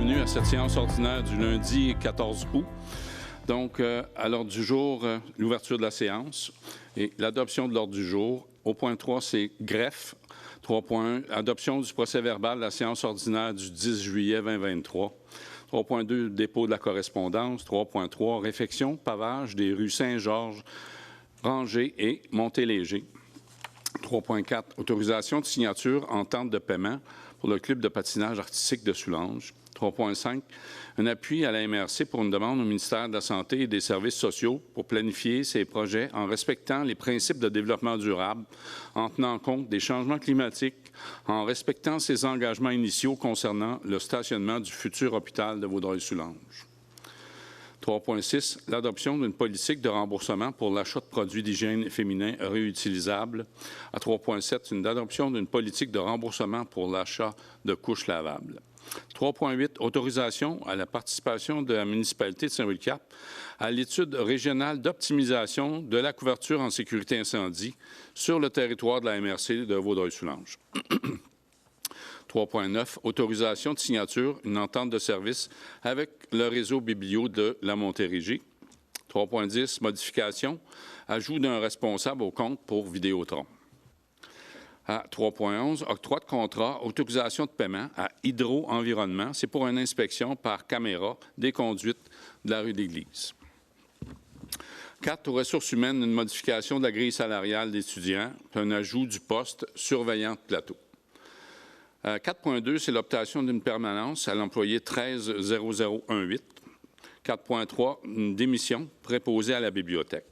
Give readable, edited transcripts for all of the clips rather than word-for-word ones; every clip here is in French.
bienvenue à cette séance ordinaire du lundi 14 août. Donc, à l'ordre du jour, l'ouverture de la séance et l'adoption de l'ordre du jour. Au point 3, c'est greffe. 3.1, adoption du procès-verbal de la séance ordinaire du 10 juillet 2023. 3.2, dépôt de la correspondance. 3.3, réfection, pavage des rues Saint-Georges, Rangé et Montéléger. 3.4, autorisation de signature entente de paiement pour le club de patinage artistique de Soulanges. 3.5, un appui à la MRC pour une demande au ministère de la Santé et des Services sociaux pour planifier ses projets en respectant les principes de développement durable, en tenant compte des changements climatiques, en respectant ses engagements initiaux concernant le stationnement du futur hôpital de Vaudreuil-Soulanges. 3.6, l'adoption d'une politique de remboursement pour l'achat de produits d'hygiène féminin réutilisables. À 3.7, une adoption d'une politique de remboursement pour l'achat de couches lavables. 3.8, autorisation à la participation de la municipalité de Saint-Louis-le-Cap à l'étude régionale d'optimisation de la couverture en sécurité incendie sur le territoire de la MRC de Vaudreuil-Soulanges. 3.9, autorisation de signature, une entente de service avec le réseau Biblio de la Montérégie. 3.10, modification, ajout d'un responsable au compte pour Vidéotron. À 3.11, octroi de contrat, autorisation de paiement à Hydro-Environnement. C'est pour une inspection par caméra des conduites de la rue d'Église. 4, aux ressources humaines, une modification de la grille salariale d'étudiants, un ajout du poste surveillant de plateau. 4.2, c'est l'obtention d'une permanence à l'employé 130018. 4.3, une démission préposée à la bibliothèque.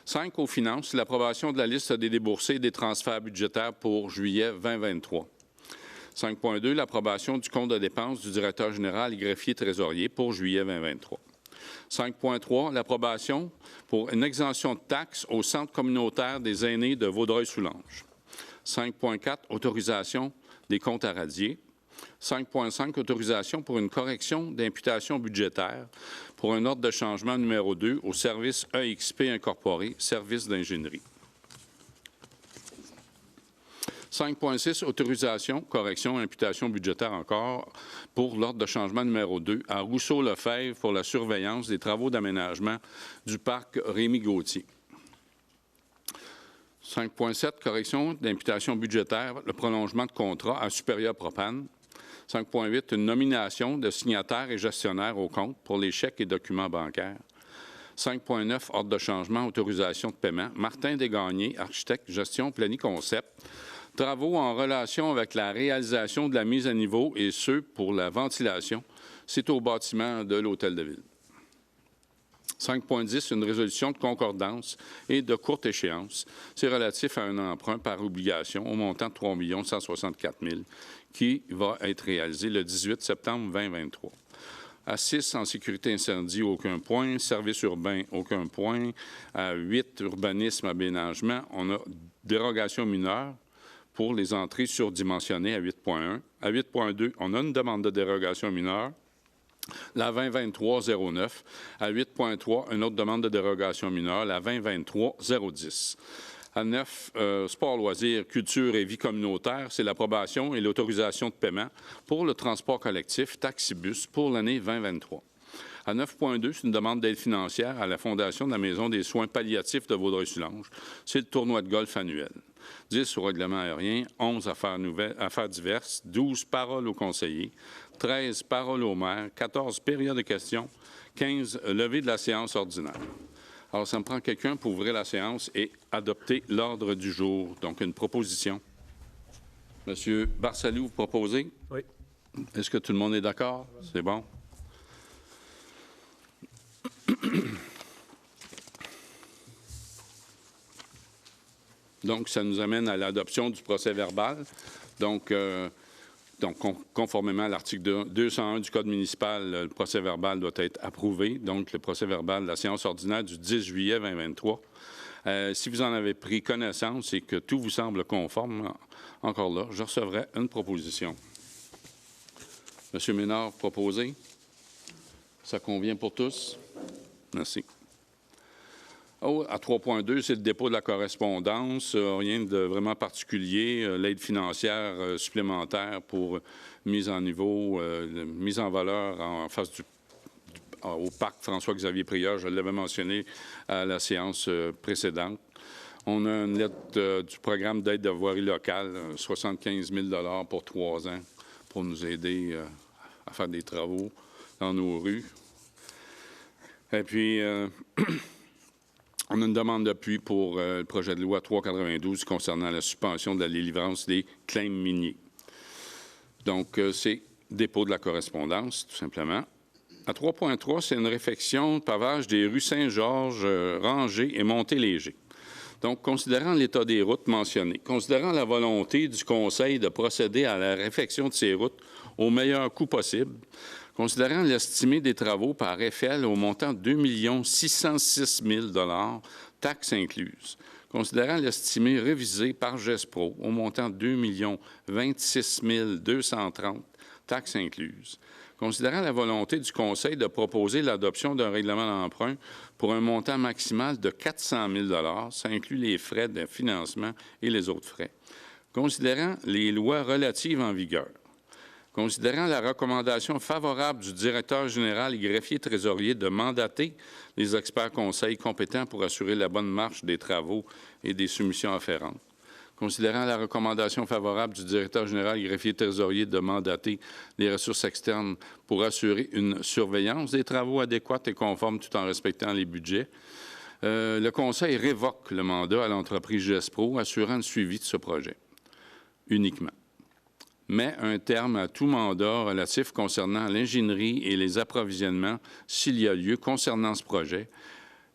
5, aux finances, l'approbation de la liste des déboursés et des transferts budgétaires pour juillet 2023. 5.2, l'approbation du compte de dépenses du directeur général et greffier trésorier pour juillet 2023. 5.3, l'approbation pour une exemption de taxes au Centre communautaire des aînés de Vaudreuil-Soulanges. 5.4, autorisation des comptes à radier. 5.5, autorisation pour une correction d'imputation budgétaire pour un ordre de changement numéro 2 au service EXP incorporé, service d'ingénierie. 5.6, autorisation, correction, imputation budgétaire encore pour l'ordre de changement numéro 2 à Rousseau-Lefebvre pour la surveillance des travaux d'aménagement du parc Rémy-Gauthier. 5.7, correction d'imputation budgétaire, le prolongement de contrat à Supérieur Propane. 5.8, une nomination de signataires et gestionnaires au compte pour les chèques et documents bancaires. 5.9, ordre de changement, autorisation de paiement. Martin Desgagnés, architecte, gestion, planiconcept. Travaux en relation avec la réalisation de la mise à niveau et ceux pour la ventilation. C'est au bâtiment de l'Hôtel de Ville. 5.10, une résolution de concordance et de courte échéance. C'est relatif à un emprunt par obligation au montant de 3 164 000 qui va être réalisé le 18 septembre 2023. À 6, en sécurité incendie, aucun point. Service urbain, aucun point. À 8, urbanisme, aménagement, on a dérogation mineure pour les entrées surdimensionnées à 8.1. À 8.2, on a une demande de dérogation mineure. La 2023-09. À 8.3, une autre demande de dérogation mineure. La 2023-010. À 9, sport, loisirs, culture et vie communautaire, c'est l'approbation et l'autorisation de paiement pour le transport collectif Taxibus pour l'année 2023. À 9.2, c'est une demande d'aide financière à la Fondation de la Maison des soins palliatifs de Vaudreuil-Soulanges. C'est le tournoi de golf annuel. 10 au règlement aérien, 11 affaires diverses, 12 paroles aux conseillers, 13 paroles au maire, 14 périodes de questions, 15 levée de la séance ordinaire. Alors, ça me prend quelqu'un pour ouvrir la séance et adopter l'ordre du jour. Donc, une proposition. Monsieur Barsalou, vous proposez? Oui. Est-ce que tout le monde est d'accord? C'est bon? Donc, ça nous amène à l'adoption du procès-verbal. Donc, conformément à l'article 201 du Code municipal, le procès-verbal doit être approuvé. Donc, le procès-verbal de la séance ordinaire du 10 juillet 2023. Si vous en avez pris connaissance et que tout vous semble conforme, encore là, je recevrai une proposition. Monsieur Ménard, proposé. Ça convient pour tous? Merci. Oh, à 3.2, c'est le dépôt de la correspondance. Rien de vraiment particulier. L'aide financière supplémentaire pour mise en niveau, mise en valeur en face au parc François-Xavier Prieur. Je l'avais mentionné à la séance précédente. On a une lettre du programme d'aide de voirie locale, 75 000 pour 3 ans, pour nous aider à faire des travaux dans nos rues. Et puis, on a une demande d'appui pour le projet de loi 392 concernant la suspension de la délivrance des claims miniers. Donc, c'est dépôt de la correspondance, tout simplement. À 3.3, c'est une réfection de pavage des rues Saint-Georges, Rangé et Montéléger. Donc, considérant l'état des routes mentionnées, considérant la volonté du Conseil de procéder à la réfection de ces routes au meilleur coût possible, considérant l'estimé des travaux par FL au montant de 2 606 000 taxes incluses, considérant l'estimé révisé par GESPRO au montant de 2 026 230 taxes incluses, considérant la volonté du Conseil de proposer l'adoption d'un règlement d'emprunt pour un montant maximal de 400 000 ça inclut les frais de financement et les autres frais, considérant les lois relatives en vigueur, considérant la recommandation favorable du directeur général et greffier trésorier de mandater les experts conseils compétents pour assurer la bonne marche des travaux et des soumissions afférentes, considérant la recommandation favorable du directeur général et greffier trésorier de mandater les ressources externes pour assurer une surveillance des travaux adéquate et conforme tout en respectant les budgets, le Conseil révoque le mandat à l'entreprise GESPRO assurant le suivi de ce projet uniquement. Met un terme à tout mandat relatif concernant l'ingénierie et les approvisionnements s'il y a lieu concernant ce projet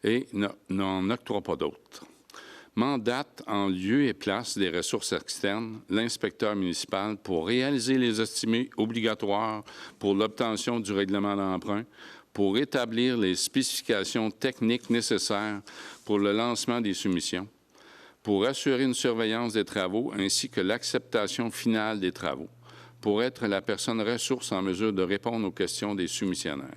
et n'en octroie pas d'autres. Mandate en lieu et place des ressources externes l'inspecteur municipal pour réaliser les estimés obligatoires pour l'obtention du règlement d'emprunt, pour établir les spécifications techniques nécessaires pour le lancement des soumissions, pour assurer une surveillance des travaux ainsi que l'acceptation finale des travaux, pour être la personne ressource en mesure de répondre aux questions des soumissionnaires.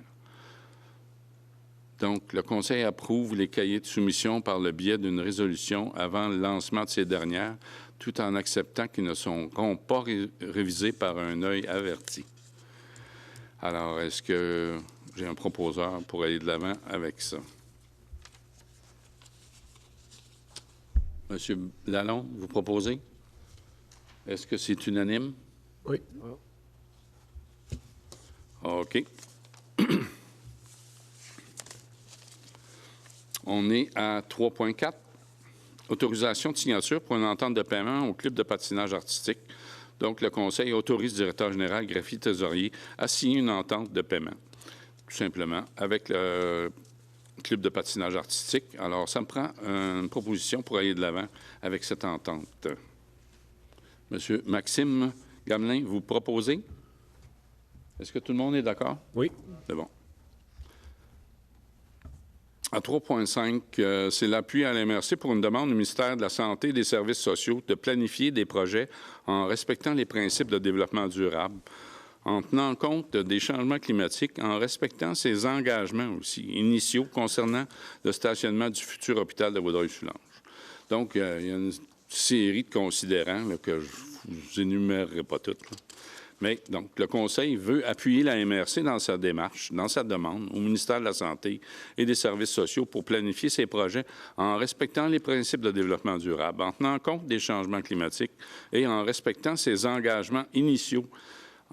Donc, le Conseil approuve les cahiers de soumission par le biais d'une résolution avant le lancement de ces dernières, tout en acceptant qu'ils ne seront pas révisés par un œil averti. Alors, est-ce que j'ai un proposeur pour aller de l'avant avec ça? Monsieur Lalonde, vous proposez? Est-ce que c'est unanime? Oui. OK. On est à 3.4. Autorisation de signature pour une entente de paiement au club de patinage artistique. Donc, le Conseil autorise le directeur général, greffier, trésorier à signer une entente de paiement, tout simplement, avec le club de patinage artistique. Alors, ça me prend une proposition pour aller de l'avant avec cette entente. Monsieur Maxime Gamelin, vous proposez? Est-ce que tout le monde est d'accord? Oui. C'est bon. À 3.5, c'est l'appui à la MRC pour une demande du ministère de la Santé et des Services sociaux de planifier des projets en respectant les principes de développement durable, en tenant compte des changements climatiques, en respectant ses engagements aussi initiaux concernant le stationnement du futur hôpital de Vaudreuil-Soulanges. Donc, il y a une série de considérants là, que je ne vous énumérerai pas toutes. Là. Mais donc, le Conseil veut appuyer la MRC dans sa démarche, dans sa demande au ministère de la Santé et des Services sociaux pour planifier ses projets en respectant les principes de développement durable, en tenant compte des changements climatiques et en respectant ses engagements initiaux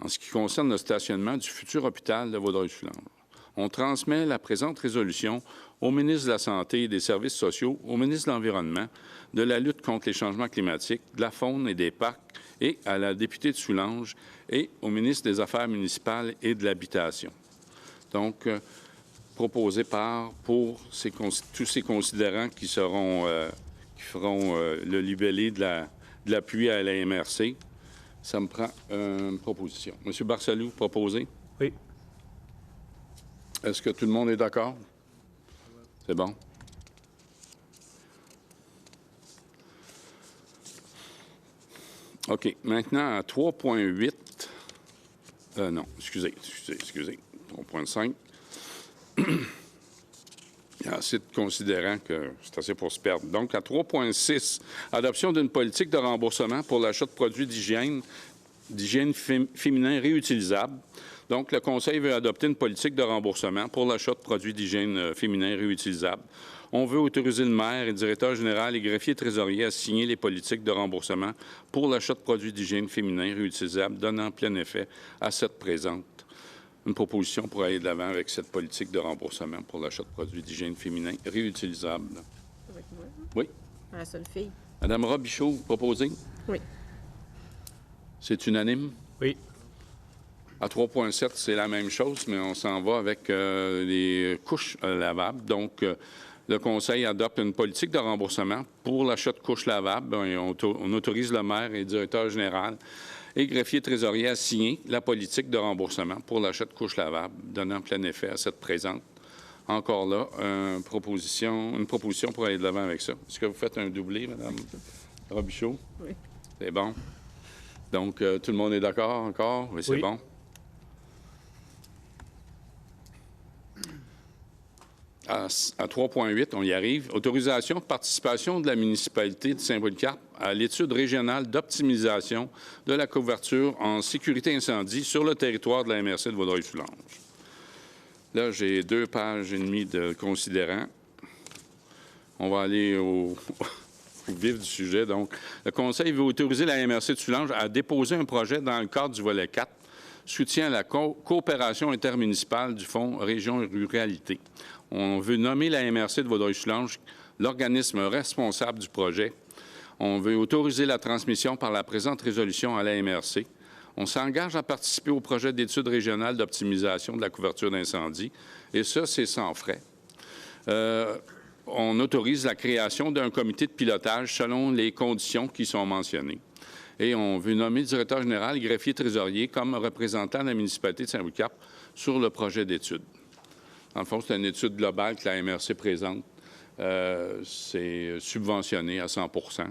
en ce qui concerne le stationnement du futur hôpital de Vaudreuil-Soulanges. On transmet la présente résolution au ministre de la Santé et des Services sociaux, au ministre de l'Environnement, de la lutte contre les changements climatiques, de la faune et des parcs et à la députée de Soulanges et au ministre des Affaires municipales et de l'Habitation. Donc, proposé pour tous ces considérants qui feront le libellé de l'appui à la MRC. Ça me prend une proposition. Monsieur Barcelou, vous proposez? Oui. Est-ce que tout le monde est d'accord? C'est bon? OK. Maintenant, à 3.8. Non, excusez. 3.5. Il y Ensuite, considérant que c'est assez pour se perdre. Donc, à 3,6, adoption d'une politique de remboursement pour l'achat de produits d'hygiène féminin réutilisables. Donc, le Conseil veut adopter une politique de remboursement pour l'achat de produits d'hygiène féminin réutilisables. On veut autoriser le maire et le directeur général et greffier trésorier à signer les politiques de remboursement pour l'achat de produits d'hygiène féminin réutilisables, donnant plein effet à cette présente. Une proposition pour aller de l'avant avec cette politique de remboursement pour l'achat de produits d'hygiène féminin réutilisables. Avec moi? Oui. La seule fille. Madame Robichaud, vous proposez? Oui. C'est unanime? Oui. À 3,7, c'est la même chose, mais on s'en va avec les couches lavables. Donc, le Conseil adopte une politique de remboursement pour l'achat de couches lavables. On autorise le maire et le directeur général et greffier trésorier à signer la politique de remboursement pour l'achat de couches lavables, donnant plein effet à cette présente. Encore là, une proposition pour aller de l'avant avec ça. Est-ce que vous faites un doublé, Mme Robichaud? Oui. C'est bon. Donc, tout le monde est d'accord encore? Oui, c'est Oui. bon. À 3,8, on y arrive. Autorisation de participation de la municipalité de Saint-Polycarpe à l'étude régionale d'optimisation de la couverture en sécurité incendie sur le territoire de la MRC de Vaudreuil-Soulanges. Là, j'ai 2 pages et demie de considérants. On va aller au vif du sujet. Donc, le Conseil veut autoriser la MRC de Soulanges à déposer un projet dans le cadre du volet 4, soutien à la coopération intermunicipale du Fonds Région et Ruralité. On veut nommer la MRC de Vaudreuil-Soulanges l'organisme responsable du projet. On veut autoriser la transmission par la présente résolution à la MRC. On s'engage à participer au projet d'étude régionale d'optimisation de la couverture d'incendie, et ça, c'est sans frais. On autorise la création d'un comité de pilotage selon les conditions qui sont mentionnées. Et on veut nommer le directeur général et greffier trésorier comme représentant de la municipalité de Saint-Polycarpe sur le projet d'étude. Dans le fond, c'est une étude globale que la MRC présente. C'est subventionné à 100 %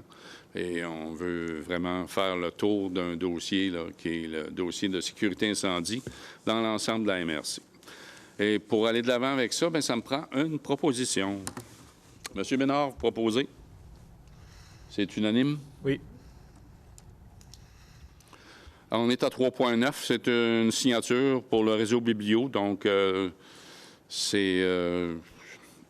et on veut vraiment faire le tour d'un dossier là, qui est le dossier de sécurité incendie dans l'ensemble de la MRC. Et pour aller de l'avant avec ça, bien, ça me prend une proposition. Monsieur Bénard, vous proposez? C'est unanime? Oui. Alors, on est à 3,9. C'est une signature pour le réseau Biblio, donc c'est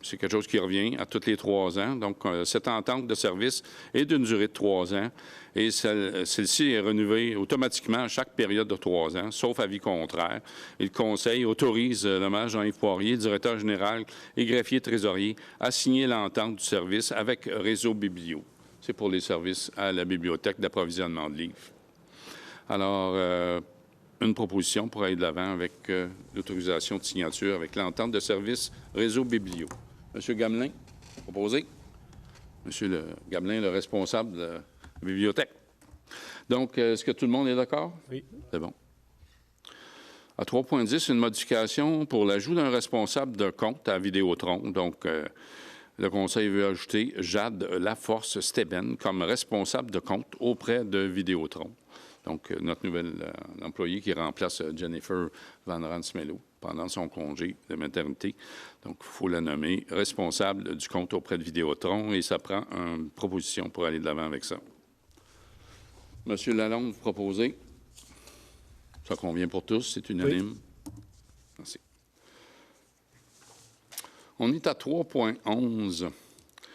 quelque chose qui revient à tous les 3 ans. Donc, cette entente de service est d'une durée de 3 ans et celle-ci est renouvelée automatiquement à chaque période de 3 ans, sauf avis contraire. Et le Conseil autorise le maire Jean-Yves Poirier, directeur général et greffier trésorier, à signer l'entente du service avec Réseau Biblio. C'est pour les services à la bibliothèque d'approvisionnement de livres. Alors, une proposition pour aller de l'avant avec l'autorisation de signature avec l'entente de service Réseau Biblio. Monsieur Gamelin, proposé. Monsieur Gamelin, le responsable de la bibliothèque. Donc, est-ce que tout le monde est d'accord? Oui. C'est bon. À 3,10, une modification pour l'ajout d'un responsable de compte à Vidéotron. Donc, le Conseil veut ajouter Jade Laforce-Steben comme responsable de compte auprès de Vidéotron. Donc, notre nouvelle employée qui remplace Jennifer Van Ransmelo pendant son congé de maternité. Donc, il faut la nommer responsable du compte auprès de Vidéotron et ça prend une proposition pour aller de l'avant avec ça. Monsieur Lalonde, vous proposez? Ça convient pour tous, c'est unanime? Oui. Merci. On est à 3,11.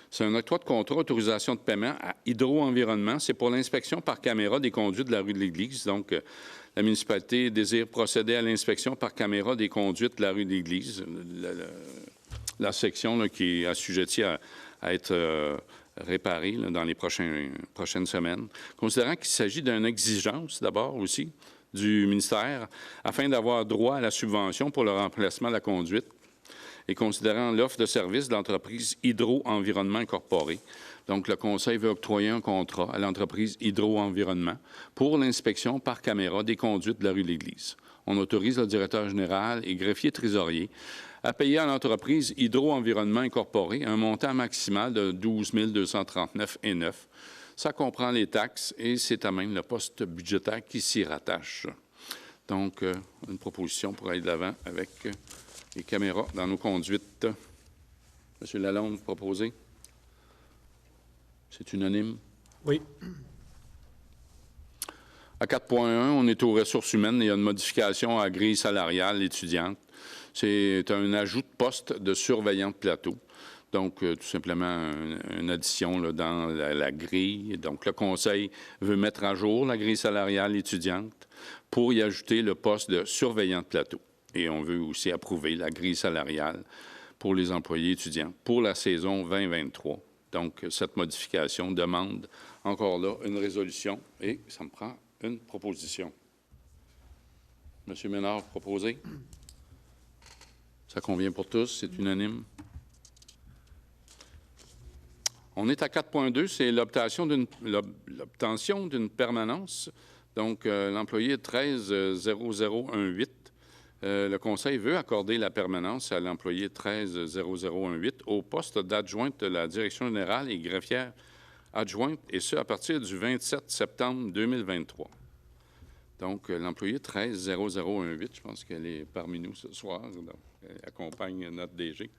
C'est un octroi de contrat autorisation de paiement à Hydro-Environnement. C'est pour l'inspection par caméra des conduites de la rue de l'Église. Donc, la municipalité désire procéder à l'inspection par caméra des conduites de la rue de l'Église. La section là, qui est assujettie à être réparée là, dans les prochaines semaines. Considérant qu'il s'agit d'une exigence, d'abord aussi, du ministère, afin d'avoir droit à la subvention pour le remplacement de la conduite, et considérant l'offre de service de l'entreprise Hydro-Environnement Incorporée. Donc, le Conseil veut octroyer un contrat à l'entreprise Hydro-Environnement pour l'inspection par caméra des conduites de la rue de l'Église. On autorise le directeur général et greffier trésorier à payer à l'entreprise Hydro-Environnement Incorporée un montant maximal de 12 239,9 $. Ça comprend les taxes et c'est à même le poste budgétaire qui s'y rattache. Donc, une proposition pour aller de l'avant avec les caméras dans nos conduites. M. Lalonde, proposé. C'est unanime. Oui. À 4.1, on est aux ressources humaines. Il y a une modification à la grille salariale étudiante. C'est un ajout de poste de surveillant de plateau. Donc, tout simplement, une addition là, dans la grille. Donc, le Conseil veut mettre à jour la grille salariale étudiante pour y ajouter le poste de surveillant de plateau. Et on veut aussi approuver la grille salariale pour les employés étudiants pour la saison 2023. Donc, cette modification demande encore là une résolution et ça me prend une proposition. M. Ménard, proposé. Ça convient pour tous, c'est unanime. On est à 4.2, c'est l'obtention d'une permanence. Donc, l'employé 130018. Le Conseil veut accorder la permanence à l'employé 130018 au poste d'adjointe de la Direction générale et greffière adjointe, et ce, à partir du 27 septembre 2023. Donc, l'employé 130018, je pense qu'elle est parmi nous ce soir, donc elle accompagne notre DG.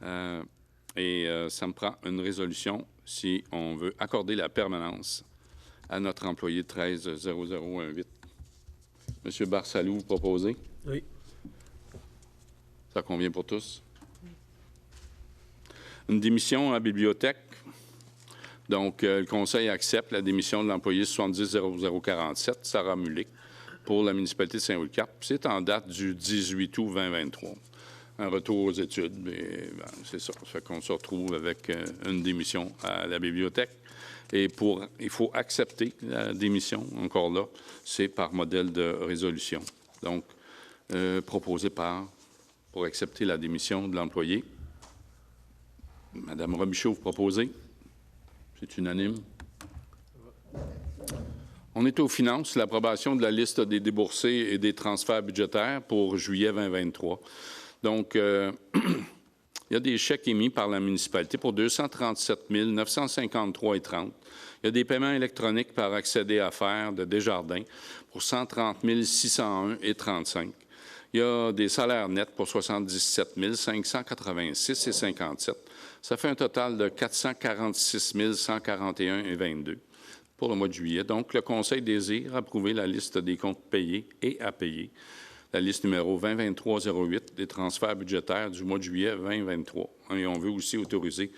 Ça me prend une résolution si on veut accorder la permanence à notre employé 130018. M. Barsalou, vous proposez? Oui. Ça convient pour tous? Une démission à la bibliothèque. Donc, le Conseil accepte la démission de l'employé 700047, Sarah Mulick, pour la municipalité de Saint-Wilcap. C'est en date du 18 août 2023. Un retour aux études, mais ben, c'est ça. Ça fait qu'on se retrouve avec une démission à la bibliothèque. Et il faut accepter la démission, encore là, c'est par modèle de résolution. Donc, proposé pour accepter la démission de l'employé. Madame Robichaud, vous proposez? C'est unanime. On est aux finances, l'approbation de la liste des déboursés et des transferts budgétaires pour juillet 2023. Donc, il y a des chèques émis par la municipalité pour 237 953,30 $. Il y a des paiements électroniques par accéder à faire de Desjardins pour 130 601,35 $. Il y a des salaires nets pour 77 586,57 $. Ça fait un total de 446 141,22 $ pour le mois de juillet. Donc, le Conseil désire approuver la liste des comptes payés et à payer, la liste numéro 2023-08 des transferts budgétaires du mois de juillet 2023. Et on veut aussi autoriser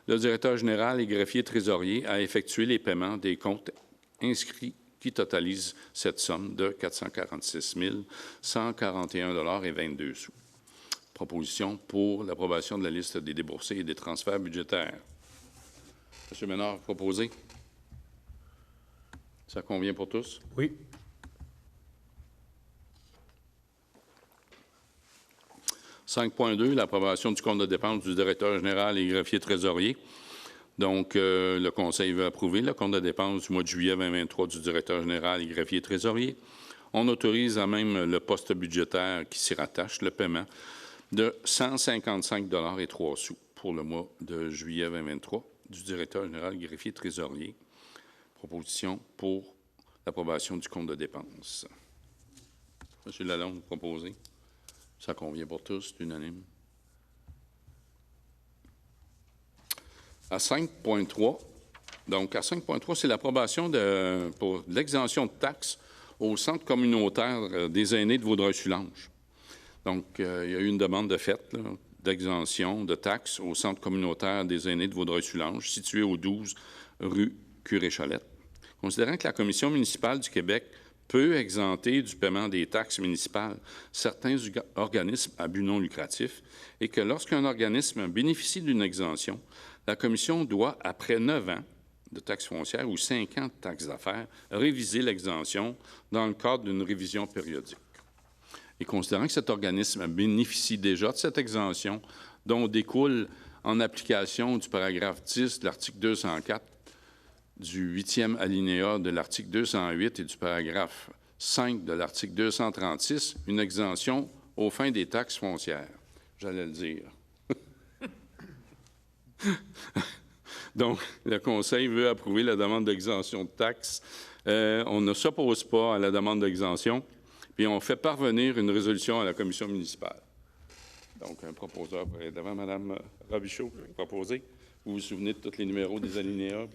le directeur général et greffier trésorier à effectuer les paiements des comptes inscrits qui totalisent cette somme de 446 141,22 $. Proposition pour l'approbation de la liste des déboursés et des transferts budgétaires. M. Ménard, proposé. Ça convient pour tous? Oui. « 5.2, l'approbation du compte de dépenses du directeur général et greffier trésorier. Donc, le Conseil veut approuver le compte de dépenses du mois de juillet 2023 du directeur général et greffier trésorier. On autorise à même le poste budgétaire qui s'y rattache, le paiement de 155,03 $ pour le mois de juillet 2023 du directeur général greffier trésorier. Proposition pour l'approbation du compte de dépenses. M. Lalonde, vous proposez. Ça convient pour tous, c'est unanime. À 5.3, donc à 5.3, c'est l'approbation pour l'exemption de taxes au centre communautaire des aînés de Vaudreuil-Soulanges. Donc, il y a eu une demande de fait d'exemption de taxes au centre communautaire des aînés de Vaudreuil-Soulanges, situé au 12 rue Curé-Chalette. Considérant que la Commission municipale du Québec peut exempter du paiement des taxes municipales certains organismes à but non lucratif et que lorsqu'un organisme bénéficie d'une exemption, la Commission doit, après 9 ans de taxes foncières ou 5 ans de taxes d'affaires, réviser l'exemption dans le cadre d'une révision périodique. Et considérant que cet organisme bénéficie déjà de cette exemption, dont découle en application du paragraphe 10 de l'article 204, du 8e alinéa de l'article 208 et du paragraphe 5 de l'article 236, une exemption aux fins des taxes foncières. J'allais le dire. Donc, le Conseil veut approuver la demande d'exemption de taxes. On ne s'oppose pas à la demande d'exemption, puis on fait parvenir une résolution à la Commission municipale. Donc, un proposeur est devant Mme Robichaud, proposé. Vous vous souvenez de tous les numéros des alinéas?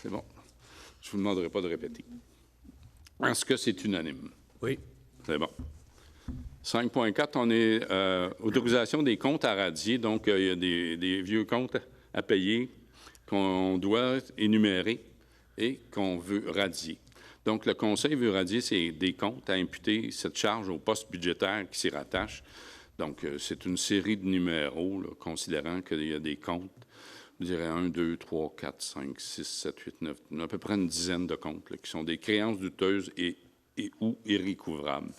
C'est bon. Je ne vous demanderai pas de répéter. Est-ce que c'est unanime? Oui. C'est bon. 5.4, on est autorisation des comptes à radier. Donc, il y a des vieux comptes à payer qu'on doit énumérer et qu'on veut radier. Donc, le Conseil veut radier des comptes à imputer cette charge au poste budgétaire qui s'y rattache. Donc, c'est une série de numéros, là, considérant qu'il y a des comptes, je dirais 1, 2, 3, 4, 5, 6, 7, 8, 9, à peu près une dizaine de comptes là, qui sont des créances douteuses et ou irrécouvrables.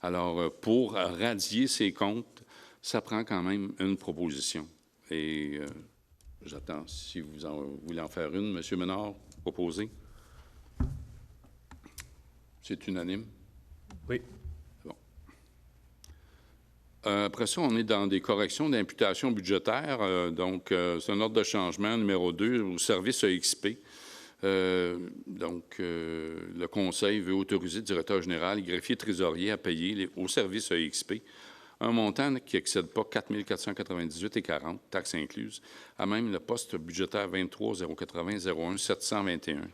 Alors, pour radier ces comptes, ça prend quand même une proposition. Et j'attends si vous voulez en faire une. M. Ménard, proposé. C'est unanime? Oui. Bon. Après ça, on est dans des corrections d'imputation budgétaire. C'est un ordre de changement numéro 2 au service EXP. Le Conseil veut autoriser le directeur général et greffier trésorier à payer au service EXP un montant qui n'excède pas 4 498,40 taxes incluses, à même le poste budgétaire 23 080 01 721,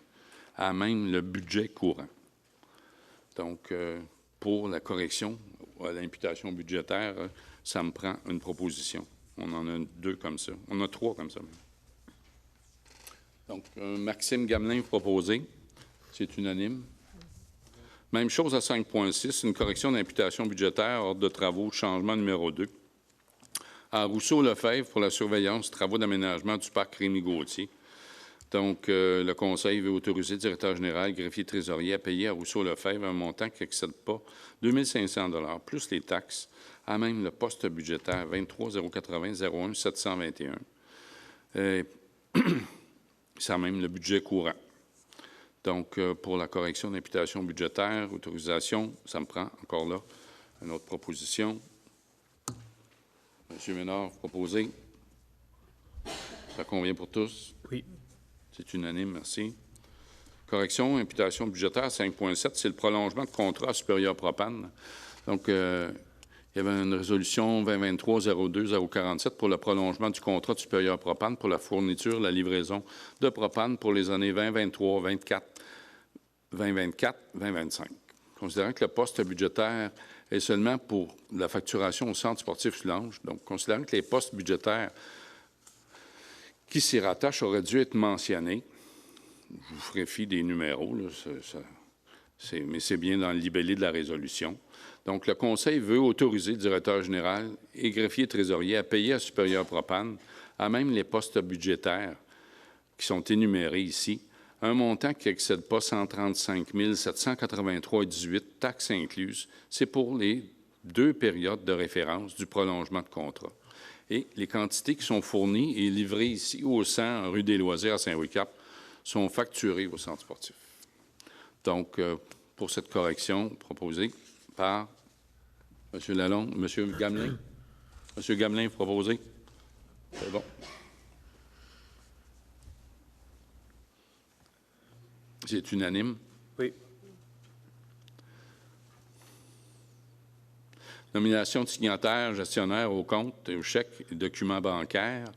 à même le budget courant. Donc, pour la correction à l'imputation budgétaire, ça me prend une proposition. On en a 2 comme ça. On a 3 comme ça même. Donc, Maxime Gamelin proposé. C'est unanime. Même chose à 5.6, une correction d'imputation budgétaire, ordre de travaux, changement numéro 2. À Rousseau-Lefebvre pour la surveillance, travaux d'aménagement du parc Rémy-Gauthier. Donc, le Conseil veut autoriser le directeur général, greffier trésorier à payer à Rousseau-Lefebvre un montant qui n'excède pas 2 500 $ plus les taxes, à même le poste budgétaire 23 080 01 721. C'est à même le budget courant. Donc, pour la correction d'imputation budgétaire, autorisation, ça me prend encore là une autre proposition. M. Ménard, proposé. Ça convient pour tous? Oui. C'est unanime, merci. Correction, imputation budgétaire 5.7, c'est le prolongement de contrat supérieur propane. Donc, il y avait une résolution 2023-02-047 pour le prolongement du contrat de supérieur propane pour la fourniture, la livraison de propane pour les années 2023, 2024, 2025. Considérant que le poste budgétaire est seulement pour la facturation au centre sportif Soulanges, donc considérant que les postes budgétaires qui s'y rattachent auraient dû être mentionnés, je vous ferai fi des numéros, là, mais c'est bien dans le libellé de la résolution. Donc, le Conseil veut autoriser le directeur général et greffier trésorier à payer à Supérieur Propane, à même les postes budgétaires qui sont énumérés ici, un montant qui n'excède pas 135 783,18 taxes incluses. C'est pour les 2 périodes de référence du prolongement de contrat. Et les quantités qui sont fournies et livrées ici au 100 rue des Loisirs à Saint-Louis-Cap sont facturées au centre sportif. Donc, pour cette correction proposée par M. Lalonde, M. Gamelin. M. Gamelin, proposé. C'est bon. C'est unanime? Oui. Nomination de signataires, gestionnaires au compte, au chèque et documents bancaires.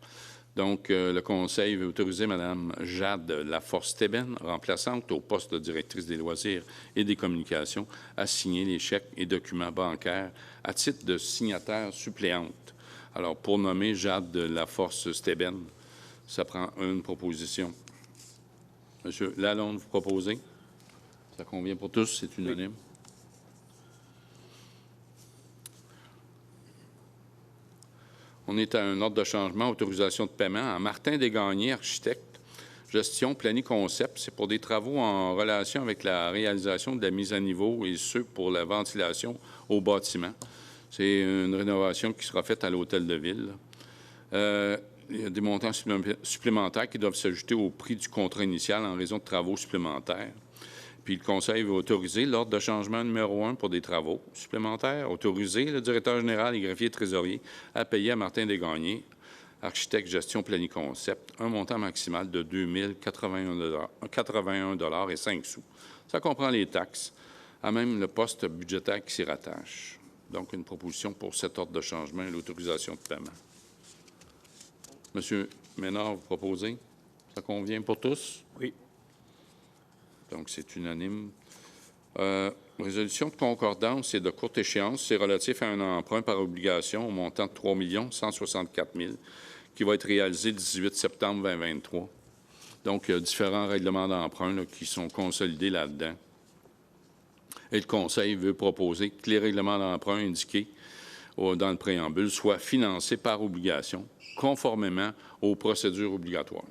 Donc, le Conseil veut autoriser Mme Jade Laforce-Tébène, remplaçante au poste de directrice des loisirs et des communications, à signer les chèques et documents bancaires à titre de signataire suppléante. Alors, pour nommer Jade Laforce-Tébène, ça prend une proposition. Monsieur Lalonde, vous proposez? Ça convient pour tous? C'est unanime? Oui. On est à un ordre de changement, autorisation de paiement à Martin Desgagnés, architecte, gestion, plani-concept. C'est pour des travaux en relation avec la réalisation de la mise à niveau et ceux pour la ventilation au bâtiment. C'est une rénovation qui sera faite à l'hôtel de ville. Il y a des montants supplémentaires qui doivent s'ajouter au prix du contrat initial en raison de travaux supplémentaires. Puis le Conseil veut autoriser l'ordre de changement numéro 1 pour des travaux supplémentaires, autoriser le directeur général et greffier trésorier à payer à Martin Desgagnés, architecte gestion plani-concept, un montant maximal de 2 081 $ et 5 sous. Ça comprend les taxes, à même le poste budgétaire qui s'y rattache. Donc, une proposition pour cet ordre de changement et l'autorisation de paiement. Monsieur Ménard, vous proposez? Ça convient pour tous? Oui. Donc, c'est unanime. Résolution de concordance et de courte échéance, c'est relatif à un emprunt par obligation au montant de 3 164 000 qui va être réalisé le 18 septembre 2023. Donc, il y a différents règlements d'emprunt qui sont consolidés là-dedans. Et le Conseil veut proposer que les règlements d'emprunt indiqués dans le préambule soient financés par obligation, conformément aux procédures obligatoires.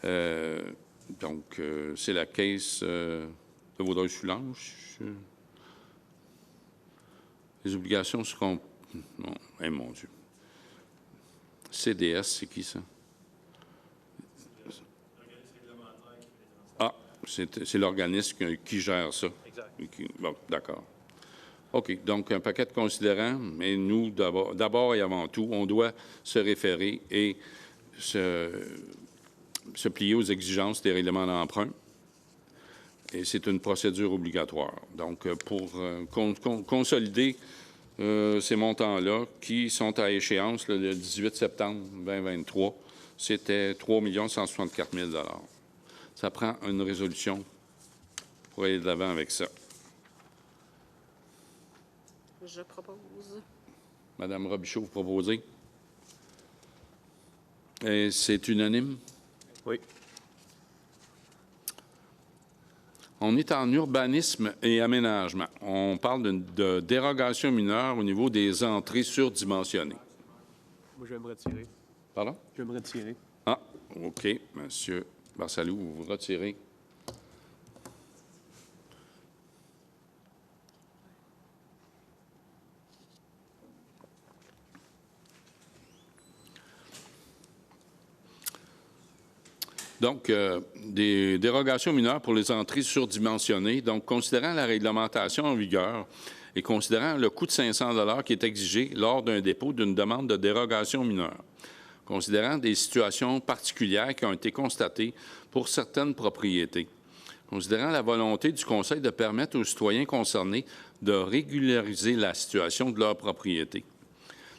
Donc, c'est la caisse de Vaudreuil-Soulanges. Les obligations seront... Non, eh, mon Dieu. CDS, c'est qui ça? Ah, c'est l'organisme qui gère ça. Exact. Bon, d'accord. OK. Donc, un paquet de considérants, mais nous, d'abord et avant tout, on doit se référer et se plier aux exigences des règlements d'emprunt. Et c'est une procédure obligatoire. Donc, pour consolider ces montants-là, qui sont à échéance le 18 septembre 2023, c'était 3 164 000 $. Ça prend une résolution pour aller de l'avant avec ça. Je propose. Madame Robichaud, vous proposez? Et c'est unanime? Oui. On est en urbanisme et aménagement. On parle de dérogation mineure au niveau des entrées surdimensionnées. Moi, je vais me retirer. Pardon? Je vais me retirer. Ah, OK. Monsieur Barsalou, vous vous retirez. Donc, des dérogations mineures pour les entrées surdimensionnées. Donc, considérant la réglementation en vigueur et considérant le coût de 500 $ qui est exigé lors d'un dépôt d'une demande de dérogation mineure, considérant des situations particulières qui ont été constatées pour certaines propriétés, considérant la volonté du Conseil de permettre aux citoyens concernés de régulariser la situation de leur propriété.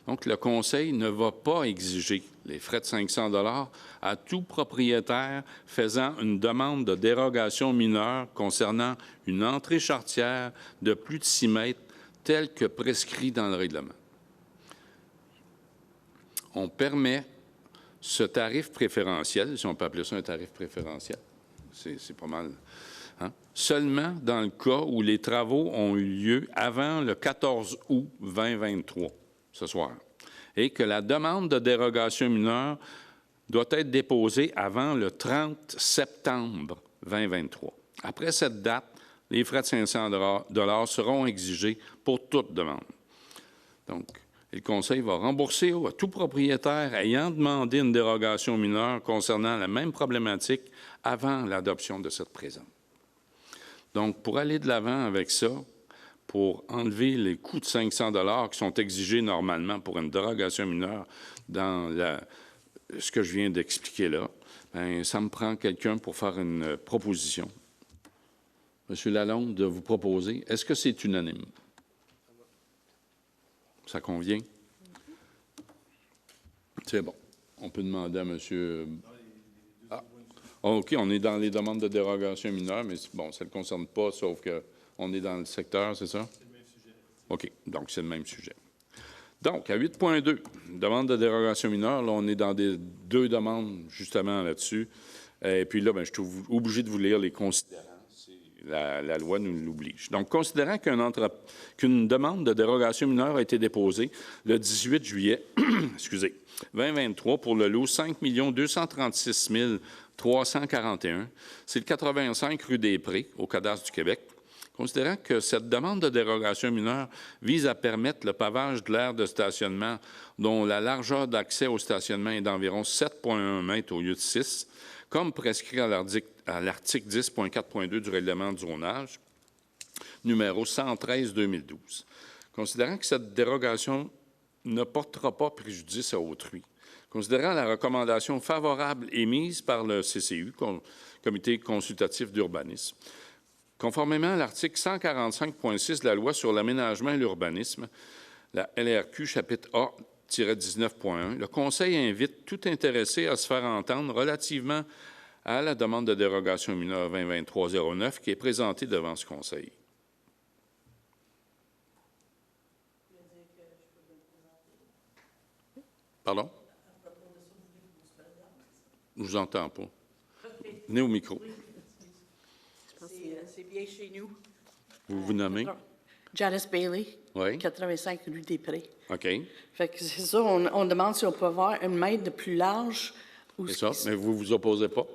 Donc, le Conseil ne va pas exiger les frais de 500 $ à tout propriétaire faisant une demande de dérogation mineure concernant une entrée charretière de plus de 6 mètres telle que prescrit dans le règlement. On permet ce tarif préférentiel, si on peut appeler ça un tarif préférentiel, c'est pas mal, hein? Seulement dans le cas où les travaux ont eu lieu avant le 14 août 2023, ce soir, et que la demande de dérogation mineure doit être déposée avant le 30 septembre 2023. Après cette date, les frais de 500 $ seront exigés pour toute demande. Donc, le Conseil va rembourser à tout propriétaire ayant demandé une dérogation mineure concernant la même problématique avant l'adoption de cette présente. Donc, pour aller de l'avant avec ça, pour enlever les coûts de 500 $ qui sont exigés normalement pour une dérogation mineure dans ce que je viens d'expliquer là, bien, ça me prend quelqu'un pour faire une proposition. Monsieur Lalonde, de vous proposer. Est-ce que c'est unanime? Ça convient? C'est bon. On peut demander à monsieur... Ah, OK, on est dans les demandes de dérogation mineure, mais bon, ça ne le concerne pas, sauf qu'on est dans le secteur, c'est ça? C'est le même sujet. OK, donc c'est le même sujet. Donc, à 8.2, demande de dérogation mineure, là, on est dans deux demandes, justement, là-dessus. Et puis là, bien, je suis obligé de vous lire les considérants. La loi nous l'oblige. Donc, considérant qu'une demande de dérogation mineure a été déposée le 18 juillet 2023 pour le lot 5 236 341, c'est le 85 rue des Prés, au Cadastre du Québec. Considérant que cette demande de dérogation mineure vise à permettre le pavage de l'aire de stationnement dont la largeur d'accès au stationnement est d'environ 7,1 mètres au lieu de 6, comme prescrit à l'article 10.4.2 du règlement du zonage, numéro 113-2012. Considérant que cette dérogation ne portera pas préjudice à autrui, considérant la recommandation favorable émise par le CCU, Comité consultatif d'urbanisme, Conformément à l'article 145.6 de la Loi sur l'aménagement et l'urbanisme, la LRQ, chapitre A-19.1, le Conseil invite tout intéressé à se faire entendre relativement à la demande de dérogation mineure 2023-09 qui est présentée devant ce Conseil. Pardon? Je ne vous entends pas. Venez au micro. C'est bien chez nous. Vous vous nommez? Janice Bailey, Oui. 85 rue des Prés. OK. Fait que c'est ça, on demande si on peut avoir une mètre de plus large. Ou C'est ça. Mais vous ne vous opposez pas?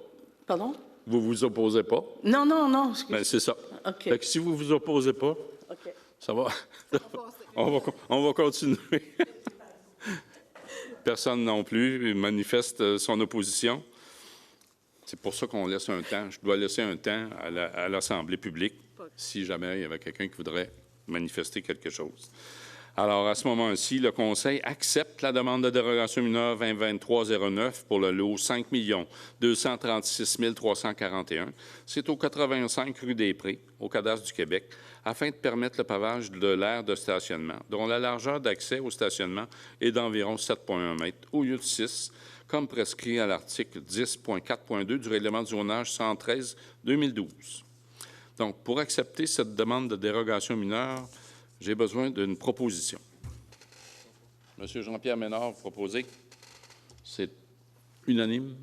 Pardon? Vous ne vous opposez pas? Non, non, non. Bien, c'est ça. OK. Fait que si vous ne vous opposez pas, OK. ça va. on va continuer. Personne non plus manifeste son opposition. C'est pour ça qu'on laisse un temps. Je dois laisser un temps à l'Assemblée publique si jamais il y avait quelqu'un qui voudrait manifester quelque chose. Alors, à ce moment-ci, le Conseil accepte la demande de dérogation mineure 2023-09 pour le lot 5 236 341. C'est au 85 rue des Prés, au Cadastre du Québec, afin de permettre le pavage de l'aire de stationnement, dont la largeur d'accès au stationnement est d'environ 7,1 mètres au lieu de 6, comme prescrit à l'article 10.4.2 du règlement du zonage 113-2012. Donc, pour accepter cette demande de dérogation mineure, j'ai besoin d'une proposition. Monsieur Jean-Pierre Ménard, vous proposez? C'est unanime.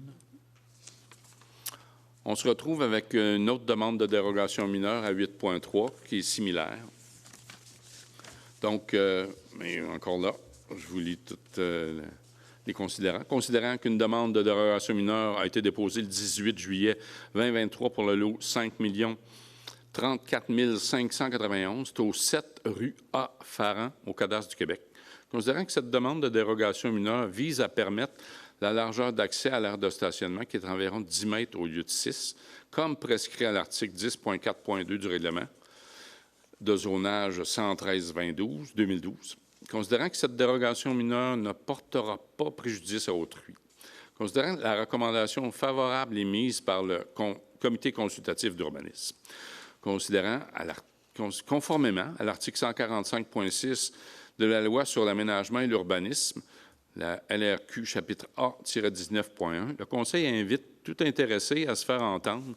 On se retrouve avec une autre demande de dérogation mineure à 8.3 qui est similaire. Donc, mais encore là, je vous lis toutes les considérants. Considérant qu'une demande de dérogation mineure a été déposée le 18 juillet 2023 pour le lot 5 34 591, c'est au 7 rue A. Farran, au Cadastre du Québec. Considérant que cette demande de dérogation mineure vise à permettre la largeur d'accès à l'aire de stationnement, qui est environ 10 mètres au lieu de 6, comme prescrit à l'article 10.4.2 du règlement de zonage 113-2012, considérant que cette dérogation mineure ne portera pas préjudice à autrui, considérant que la recommandation favorable émise par le Comité consultatif d'urbanisme, conformément à l'article 145.6 de la Loi sur l'aménagement et l'urbanisme, la LRQ, chapitre A-19.1, le Conseil invite tout intéressé à se faire entendre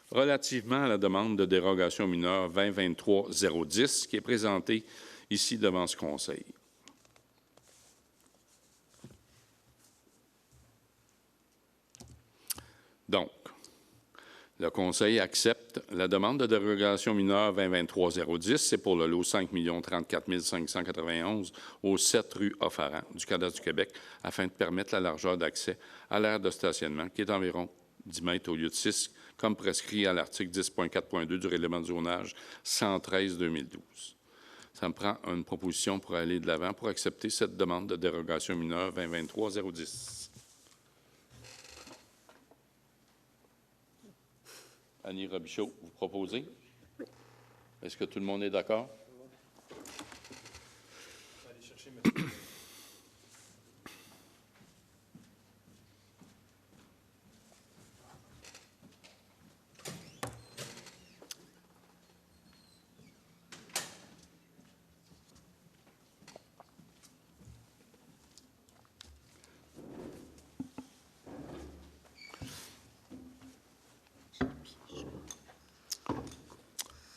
relativement à la demande de dérogation mineure 2023-010 qui est présentée ici devant ce Conseil. Donc, le Conseil accepte la demande de dérogation mineure 2023-010, c'est pour le lot 5 034 591 au 7 rue A-Farran du Cadastre du Québec, afin de permettre la largeur d'accès à l'aire de stationnement, qui est d'environ 10 mètres au lieu de 6, comme prescrit à l'article 10.4.2 du règlement de zonage 113-2012. Ça me prend une proposition pour aller de l'avant pour accepter cette demande de dérogation mineure 2023-010. Annie Robichaud, vous proposez? Oui. Est-ce que tout le monde est d'accord? Allez chercher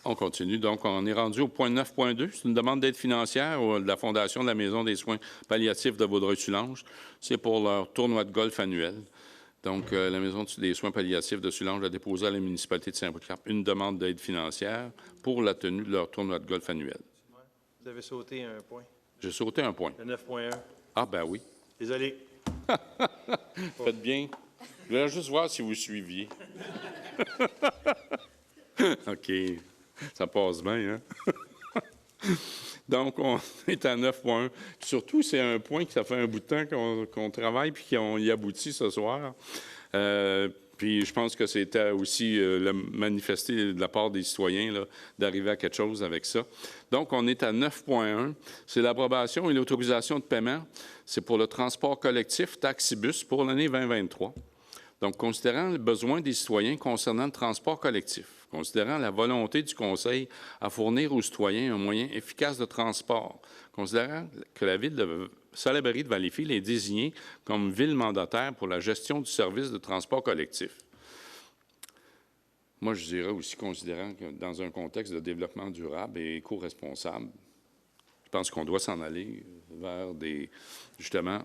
On continue. Donc, on est rendu au point 9.2. C'est une demande d'aide financière de la Fondation de la Maison des soins palliatifs de Vaudreuil-Soulanges. C'est pour leur tournoi de golf annuel. Donc, la Maison des soins palliatifs de Soulanges a déposé à la municipalité de Saint-Polycarpe une demande d'aide financière pour la tenue de leur tournoi de golf annuel. Vous avez sauté un point. J'ai sauté un point. Le 9.1. Ah, ben oui. Désolé. Faites bien. Je voulais juste voir si vous suiviez. OK. Ça passe bien, hein? Donc, on est à 9.1. Surtout, c'est un point que ça fait un bout de temps qu'on travaille puis qu'on y aboutit ce soir. Puis, je pense que c'était aussi manifesté de la part des citoyens d'arriver à quelque chose avec ça. Donc, on est à 9.1. C'est l'approbation et l'autorisation de paiement. C'est pour le transport collectif Taxibus pour l'année 2023. Donc, considérant le besoin des citoyens concernant le transport collectif, considérant la volonté du Conseil à fournir aux citoyens un moyen efficace de transport, considérant que la Ville de Salaberry de Valleyfield est désignée comme ville mandataire pour la gestion du service de transport collectif. Moi, je dirais aussi, considérant que dans un contexte de développement durable et éco-responsable, je pense qu'on doit s'en aller vers justement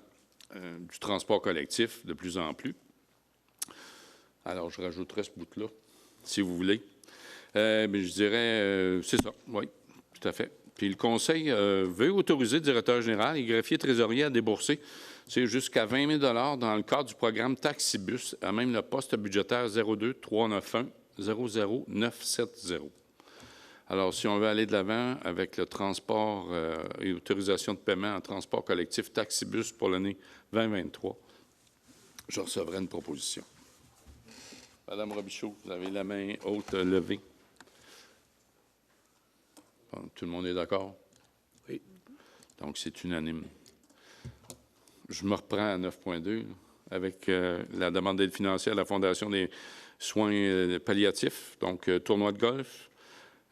du transport collectif de plus en plus. Alors, je rajouterai ce bout-là, si vous voulez. Mais je dirais, c'est ça, oui, tout à fait. Puis le Conseil veut autoriser le directeur général et greffier trésorier à débourser, c'est jusqu'à 20 000 $ dans le cadre du programme Taxibus, à même le poste budgétaire 02 391 00970. Alors, si on veut aller de l'avant avec le transport et autorisation de paiement en transport collectif Taxibus pour l'année 2023, je recevrai une proposition. Madame Robichaud, vous avez la main haute levée. Bon, tout le monde est d'accord? Oui. Donc, c'est unanime. Je me reprends à 9.2 avec la demande d'aide financière à la Fondation des soins palliatifs, donc tournoi de golf.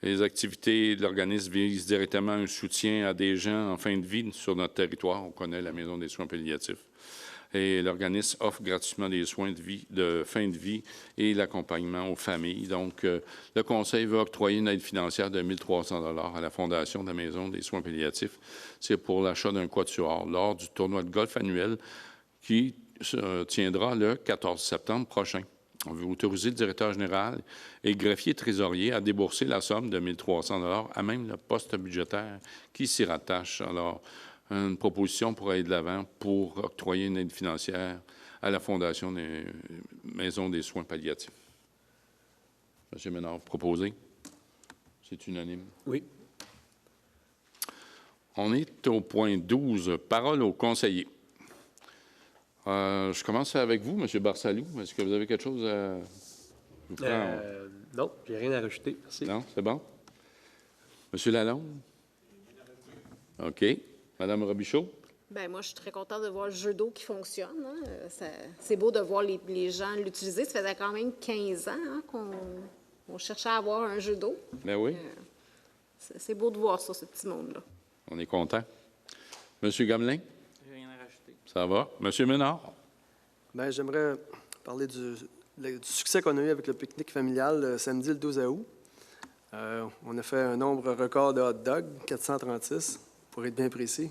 Les activités de l'organisme visent directement un soutien à des gens en fin de vie sur notre territoire. On connaît la Maison des soins palliatifs. Et l'organisme offre gratuitement des soins de fin de vie et l'accompagnement aux familles. Donc, le Conseil veut octroyer une aide financière de 1 300 $ à la Fondation de la Maison des soins palliatifs. C'est pour l'achat d'un quatuor lors du tournoi de golf annuel qui se tiendra le 14 septembre prochain. On veut autoriser le directeur général et le greffier trésorier à débourser la somme de 1 300 $ à même le poste budgétaire qui s'y rattache. Alors, une proposition pour aller de l'avant pour octroyer une aide financière à la Fondation des Maisons des soins palliatifs. M. Ménard, proposé. C'est unanime. Oui. On est au point 12, parole aux conseillers. Je commence avec vous, M. Barsalou. Est-ce que vous avez quelque chose à... Non, j'ai rien à rajouter. Merci. Non, c'est bon? M. Lalonde? OK. Mme Robichaud? Bien, moi, je suis très contente de voir le jeu d'eau qui fonctionne. Hein. C'est beau de voir les gens l'utiliser. Ça faisait quand même 15 ans hein, qu'on cherchait à avoir un jeu d'eau. Ben oui. C'est beau de voir ça, ce petit monde-là. On est content. M. Gamelin? Rien à rajouter. Ça va. M. Ménard? Bien, j'aimerais parler du succès qu'on a eu avec le pique-nique familial samedi le 12 août. On a fait un nombre record de hot dogs, 436, pour être bien précis.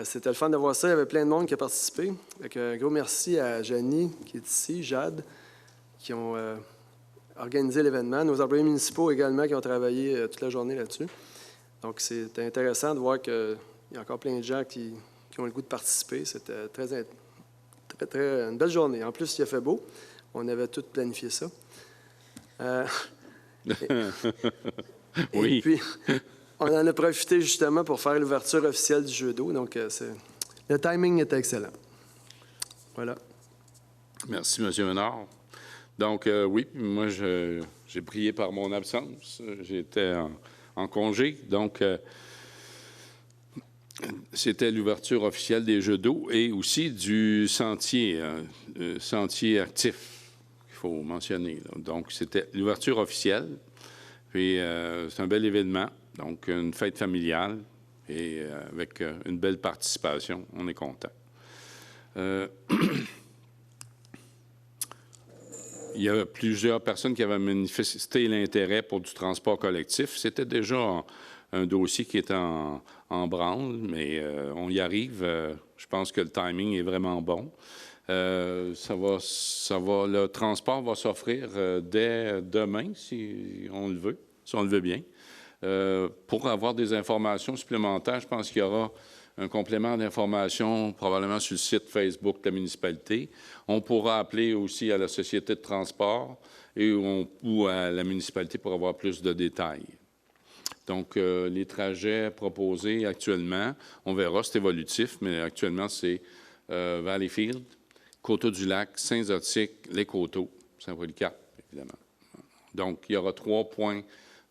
C'était le fun de voir ça. Il y avait plein de monde qui a participé. Avec un gros merci à Janie, qui est ici, Jade, qui ont organisé l'événement. Nos employés municipaux également, qui ont travaillé toute la journée là-dessus. Donc, c'était intéressant de voir qu'il y a encore plein de gens qui ont le goût de participer. C'était très, une belle journée. En plus, il a fait beau. On avait tout planifié ça. Oui. Et puis, on en a profité justement pour faire l'ouverture officielle du jeu d'eau. Donc, le timing était excellent. Voilà. Merci, M. Ménard. Donc, oui, moi, j'ai prié par mon absence. J'étais en congé. Donc, c'était l'ouverture officielle des jeux d'eau et aussi du sentier actif, qu'il faut mentionner. Là. Donc, c'était l'ouverture officielle. Puis, c'est un bel événement. Donc, une fête familiale et avec une belle participation. On est content. Il y a plusieurs personnes qui avaient manifesté l'intérêt pour du transport collectif. C'était déjà un dossier qui était en branle, mais on y arrive. Je pense que le timing est vraiment bon. Le transport va s'offrir dès demain, si on le veut bien. Pour avoir des informations supplémentaires, je pense qu'il y aura un complément d'information probablement sur le site Facebook de la municipalité. On pourra appeler aussi à la société de transport ou à la municipalité pour avoir plus de détails. Donc, les trajets proposés actuellement, on verra, c'est évolutif, mais actuellement, c'est Valleyfield, Coteau-du-Lac, Saint-Zotique, les Coteaux, Saint-Polycarpe, évidemment. Donc, il y aura 3 points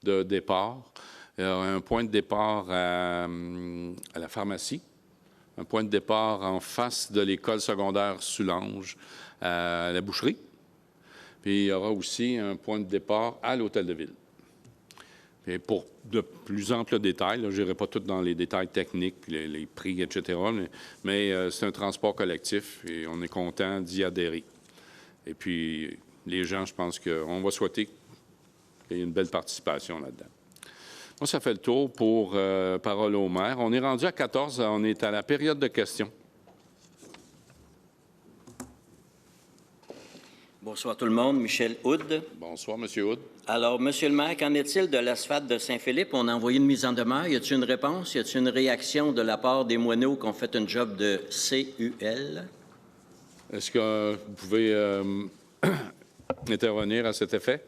de départ. Il y aura un point de départ à la pharmacie, un point de départ en face de l'école secondaire Soulanges à la boucherie. Puis il y aura aussi un point de départ à l'hôtel de ville. Et pour de plus amples détails, je n'irai pas tout dans les détails techniques, les prix, etc., mais c'est un transport collectif et on est content d'y adhérer. Et puis, les gens, je pense qu'on va souhaiter qu'il y ait une belle participation là-dedans. Moi, ça fait le tour pour parole au maire. On est rendu à 14, on est à la période de questions. Bonsoir tout le monde. Michel Houd. Bonsoir, M. Houd. Alors, Monsieur le maire, qu'en est-il de l'asphalte de Saint-Philippe? On a envoyé une mise en demeure. Y a-t-il une réponse? Y a-t-il une réaction de la part des moineaux qui ont fait un job de CUL? Est-ce que vous pouvez intervenir à cet effet?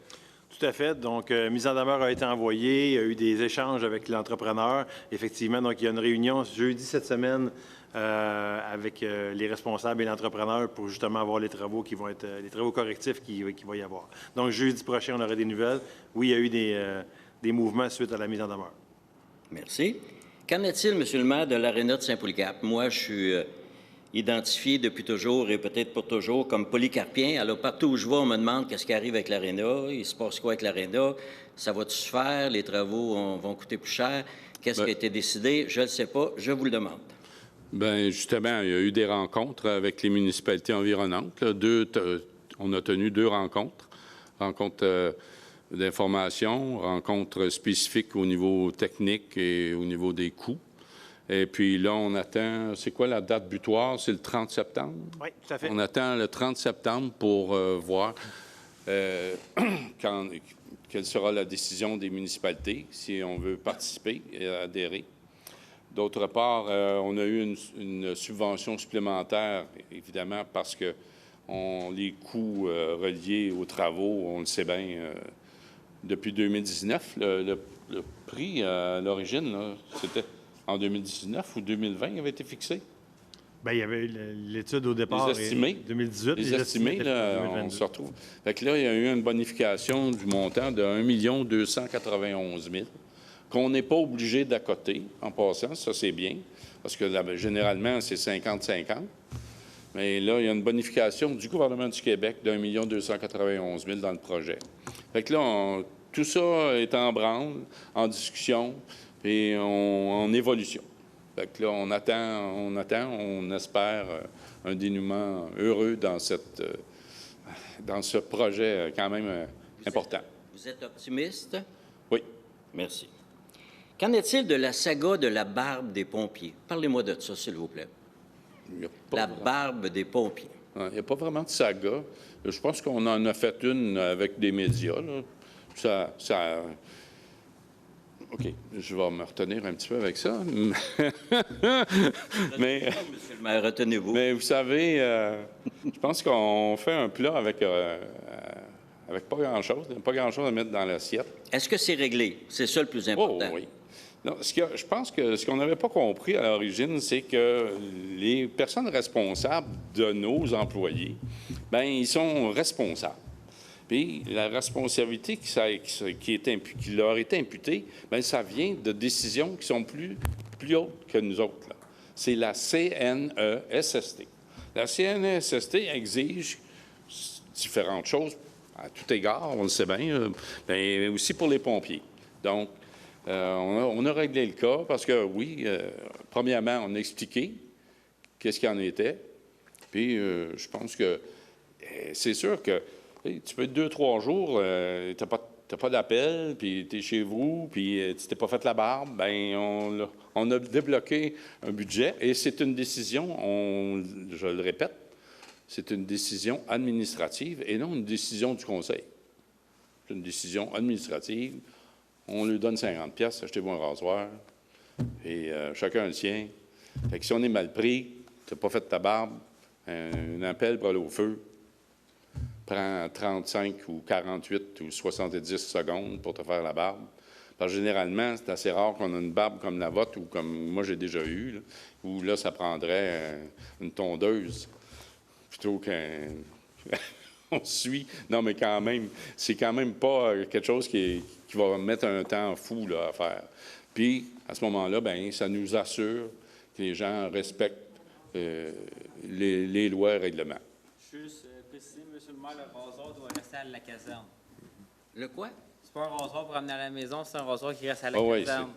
Tout à fait. Donc, mise en demeure a été envoyée. Il y a eu des échanges avec l'entrepreneur. Effectivement, donc il y a une réunion jeudi cette semaine avec les responsables et l'entrepreneur pour justement avoir les travaux qui vont être les travaux correctifs qu'il va y avoir. Donc, jeudi prochain, on aura des nouvelles. Oui, il y a eu des mouvements suite à la mise en demeure. Merci. Qu'en est-il, Monsieur le maire, de l'aréna de Saint-Polycarpe? Moi, je suis identifié depuis toujours et peut-être pour toujours comme polycarpien. Alors, partout où je vais, on me demande qu'est-ce qui arrive avec l'aréna. Il se passe quoi avec l'aréna? Ça va-tu se faire? Les travaux vont coûter plus cher? Qu'est-ce qui a été décidé? Je ne le sais pas. Je vous le demande. Bien, justement, il y a eu des rencontres avec les municipalités environnantes. Là. On a tenu 2 rencontres. Rencontres d'information, rencontres spécifiques au niveau technique et au niveau des coûts. Et puis là, on attend, c'est quoi la date butoir? C'est le 30 septembre? Oui, tout à fait. On attend le 30 septembre pour voir quelle sera la décision des municipalités, si on veut participer et adhérer. D'autre part, on a eu une subvention supplémentaire, évidemment, parce que les coûts reliés aux travaux, on le sait bien, depuis 2019, le prix à l'origine, c'était en 2019 ou 2020, il avait été fixé. Bien, il y avait eu l'étude au départ. Les estimés. 2018. Les estimés, là, on se retrouve. Fait que là, il y a eu une bonification du montant de 1 291 000 qu'on n'est pas obligé d'accoter en passant. Ça, c'est bien, parce que là, généralement, c'est 50-50. Mais là, il y a une bonification du gouvernement du Québec de 1 291 000 dans le projet. Fait que là, tout ça est en branle, en discussion et en évolution. Fait que là, on attend, on espère un dénouement heureux dans ce projet quand même important. Vous êtes optimiste? Oui. Merci. Qu'en est-il de la saga de la barbe des pompiers? Parlez-moi de ça, s'il vous plaît. La barbe des pompiers. Il n'y a pas vraiment de saga. Je pense qu'on en a fait une avec des médias. Là. OK, je vais me retenir un petit peu avec ça. Mais, Monsieur le maire, retenez-vous. Mais vous savez, je pense qu'on fait un plat avec pas grand-chose à mettre dans l'assiette. Est-ce que c'est réglé? C'est ça le plus important. Oh, oui. Non, je pense que ce qu'on n'avait pas compris à l'origine, c'est que les personnes responsables de nos employés, bien, ils sont responsables. Puis la responsabilité qui leur est imputée, bien, ça vient de décisions qui sont plus hautes que nous autres. C'est la CNESST. La CNESST exige différentes choses, à tout égard, on le sait bien, mais aussi pour les pompiers. Donc, on a réglé le cas parce que, oui, premièrement, on a expliqué qu'est-ce qu'il en était. Puis, je pense que c'est sûr que tu peux être 2-3 jours, tu n'as pas d'appel, puis tu es chez vous, puis tu t'es pas fait la barbe. Bien, on a débloqué un budget et c'est une décision, je le répète, c'est une décision administrative et non une décision du conseil. C'est une décision administrative. On lui donne 50 $, achetez-vous un rasoir, et chacun le sien. Fait que si on est mal pris, tu n'as pas fait ta barbe, un appel brûle au feu, prend 35 ou 48 ou 70 secondes pour te faire la barbe. Parce que généralement, c'est assez rare qu'on a une barbe comme la vôtre ou comme moi j'ai déjà eu, là, où là, ça prendrait une tondeuse plutôt qu'un... On suit. Non, mais quand même, c'est quand même pas quelque chose qui va mettre un temps fou là, à faire. Puis, à ce moment-là, bien, ça nous assure que les gens respectent les lois et règlements. Juste préciser, Monsieur le maire, le rasoir doit rester à la caserne. Le quoi? C'est pas un rasoir pour amener à la maison, c'est un rasoir qui reste à la Ah oui, caserne.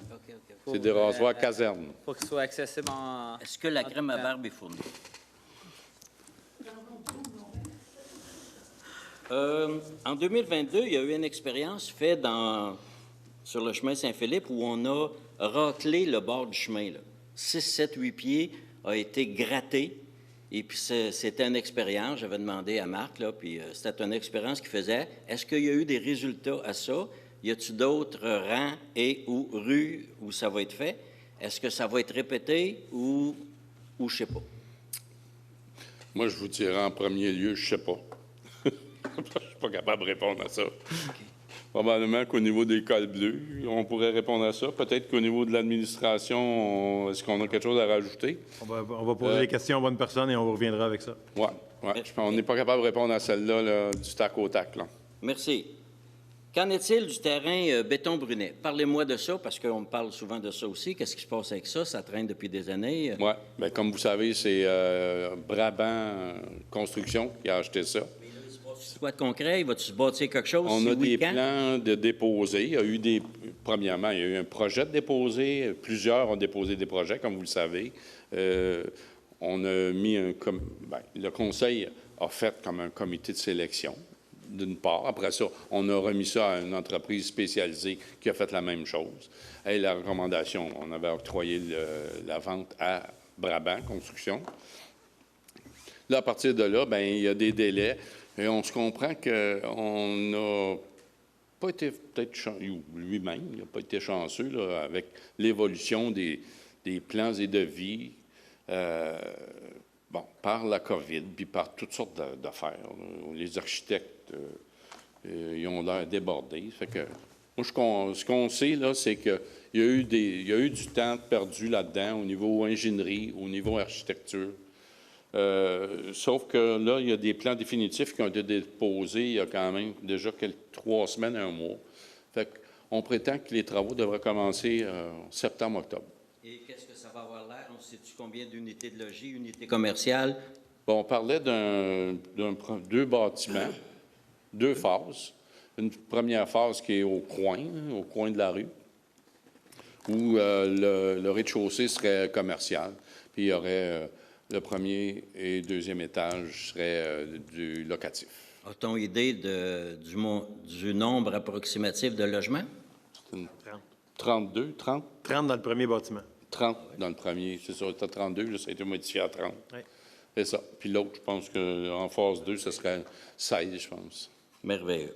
c'est des rasoirs casernes. Pour qu'il soit accessible en... Est-ce que la crème à barbe est fournie? En 2022, il y a eu une expérience faite sur le chemin Saint-Philippe où on a raclé le bord du chemin. 6, 7, 8 pieds a été gratté. Et puis, c'était une expérience. J'avais demandé à Marc, là, puis c'était une expérience qu'il faisait. Est-ce qu'il y a eu des résultats à ça? Y a-t-il d'autres rangs et ou rues où ça va être fait? Est-ce que ça va être répété ou je ne sais pas? Moi, je vous dirais en premier lieu, je ne sais pas. Je ne suis pas capable de répondre à ça. Okay. Probablement qu'au niveau des cols bleus, on pourrait répondre à ça. Peut-être qu'au niveau de l'administration, est-ce qu'on a quelque chose à rajouter? On va poser les questions aux bonnes personnes et on reviendra avec ça. Oui. Ouais. On n'est pas capable de répondre à celle-là là, du tac au tac. Là. Merci. Qu'en est-il du terrain béton-brunet? Parlez-moi de ça, parce qu'on me parle souvent de ça aussi. Qu'est-ce qui se passe avec ça? Ça traîne depuis des années. Oui. Bien, comme vous savez, c'est Brabant Construction qui a acheté ça. Soit de concret, va-tu se bâtir quelque chose? On a des plans de déposer. Il y a eu premièrement, il y a eu un projet de déposer. Plusieurs ont déposé des projets, comme vous le savez. On a mis le conseil a fait comme un comité de sélection, d'une part. Après ça, on a remis ça à une entreprise spécialisée qui a fait la même chose. Et la recommandation, on avait octroyé la vente à Brabant Construction. Là, à partir de là, bien, il y a des délais. Et on se comprend qu'on n'a pas été peut-être chanceux, lui-même, il n'a pas été chanceux là, avec l'évolution des plans et devis, par la COVID, puis par toutes sortes d'affaires. Les architectes, ils ont l'air débordés. Fait que, moi, ce qu'on sait, là, c'est qu'il y a eu du temps perdu là-dedans au niveau ingénierie, au niveau architecture. Sauf que là, il y a des plans définitifs qui ont été déposés il y a quand même déjà 3 semaines, 1 mois. Fait qu'on prétend que les travaux devraient commencer en septembre-octobre. Et qu'est-ce que ça va avoir l'air? On sait-tu combien d'unités de logis, unités commerciales? Bon, on parlait 2 bâtiments, 2 phases. Une première phase qui est au coin de la rue, où le rez-de-chaussée serait commercial. Puis il y aurait... le premier et deuxième étage serait du locatif. A-t-on idée du nombre approximatif de logements? 32, 30? 30 dans le premier bâtiment. 30 dans le premier, c'est ça. C'était 32, là, ça a été modifié à 30. Oui. C'est ça. Puis l'autre, je pense qu'en phase 2, ce serait 16, je pense. Merveilleux.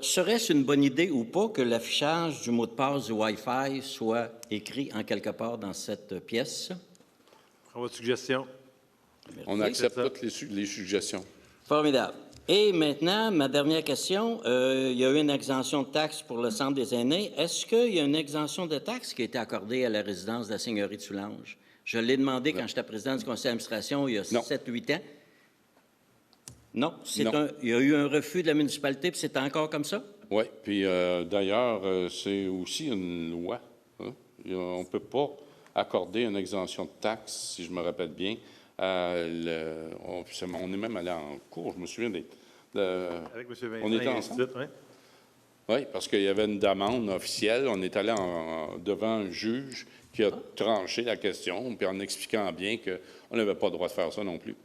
Serait-ce une bonne idée ou pas que l'affichage du mot de passe du Wi-Fi soit écrit en quelque part dans cette pièce? Votre suggestion? Merci. On accepte toutes les suggestions. Formidable. Et maintenant, ma dernière question. Il y a eu une exemption de taxes pour le Centre des aînés. Est-ce qu'il y a une exemption de taxes qui a été accordée à la résidence de la Seigneurie de Soulanges? Je l'ai demandé quand j'étais président du conseil d'administration il y a 7-8 ans. Non? Il y a eu un refus de la municipalité, puis c'est encore comme ça? Oui. Puis d'ailleurs, c'est aussi une loi. Hein? On ne peut pas accorder une exemption de taxes, si je me rappelle bien. On est même allé en cours, je me souviens. Avec M. Vincent, on était ensemble. Oui, parce qu'il y avait une demande officielle. On est allé devant un juge qui a tranché la question, puis en expliquant bien qu'on n'avait pas le droit de faire ça non plus.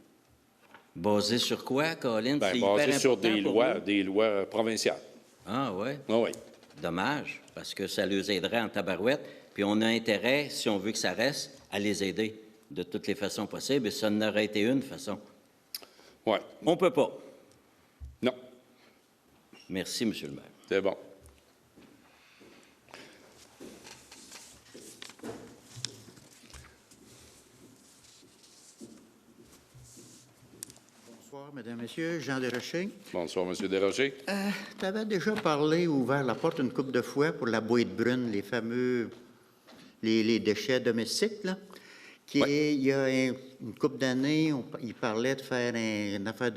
Basé sur quoi, Colin? Bien, basé sur des lois provinciales. Ah oui? Oui. Dommage, parce que ça les aiderait en tabarouette. Puis on a intérêt, si on veut que ça reste, à les aider de toutes les façons possibles. Et ça n'aurait été une façon. Oui. On ne peut pas. Non. Merci, M. le maire. C'est bon. Bonsoir, Mesdames, Messieurs. Jean Desrochers. Bonsoir, M. Desrochers. Tu avais déjà parlé, ouvert la porte une couple de fois pour la boîte brune, les fameux les déchets domestiques, là. Il y a une couple d'années, il parlait de faire une affaire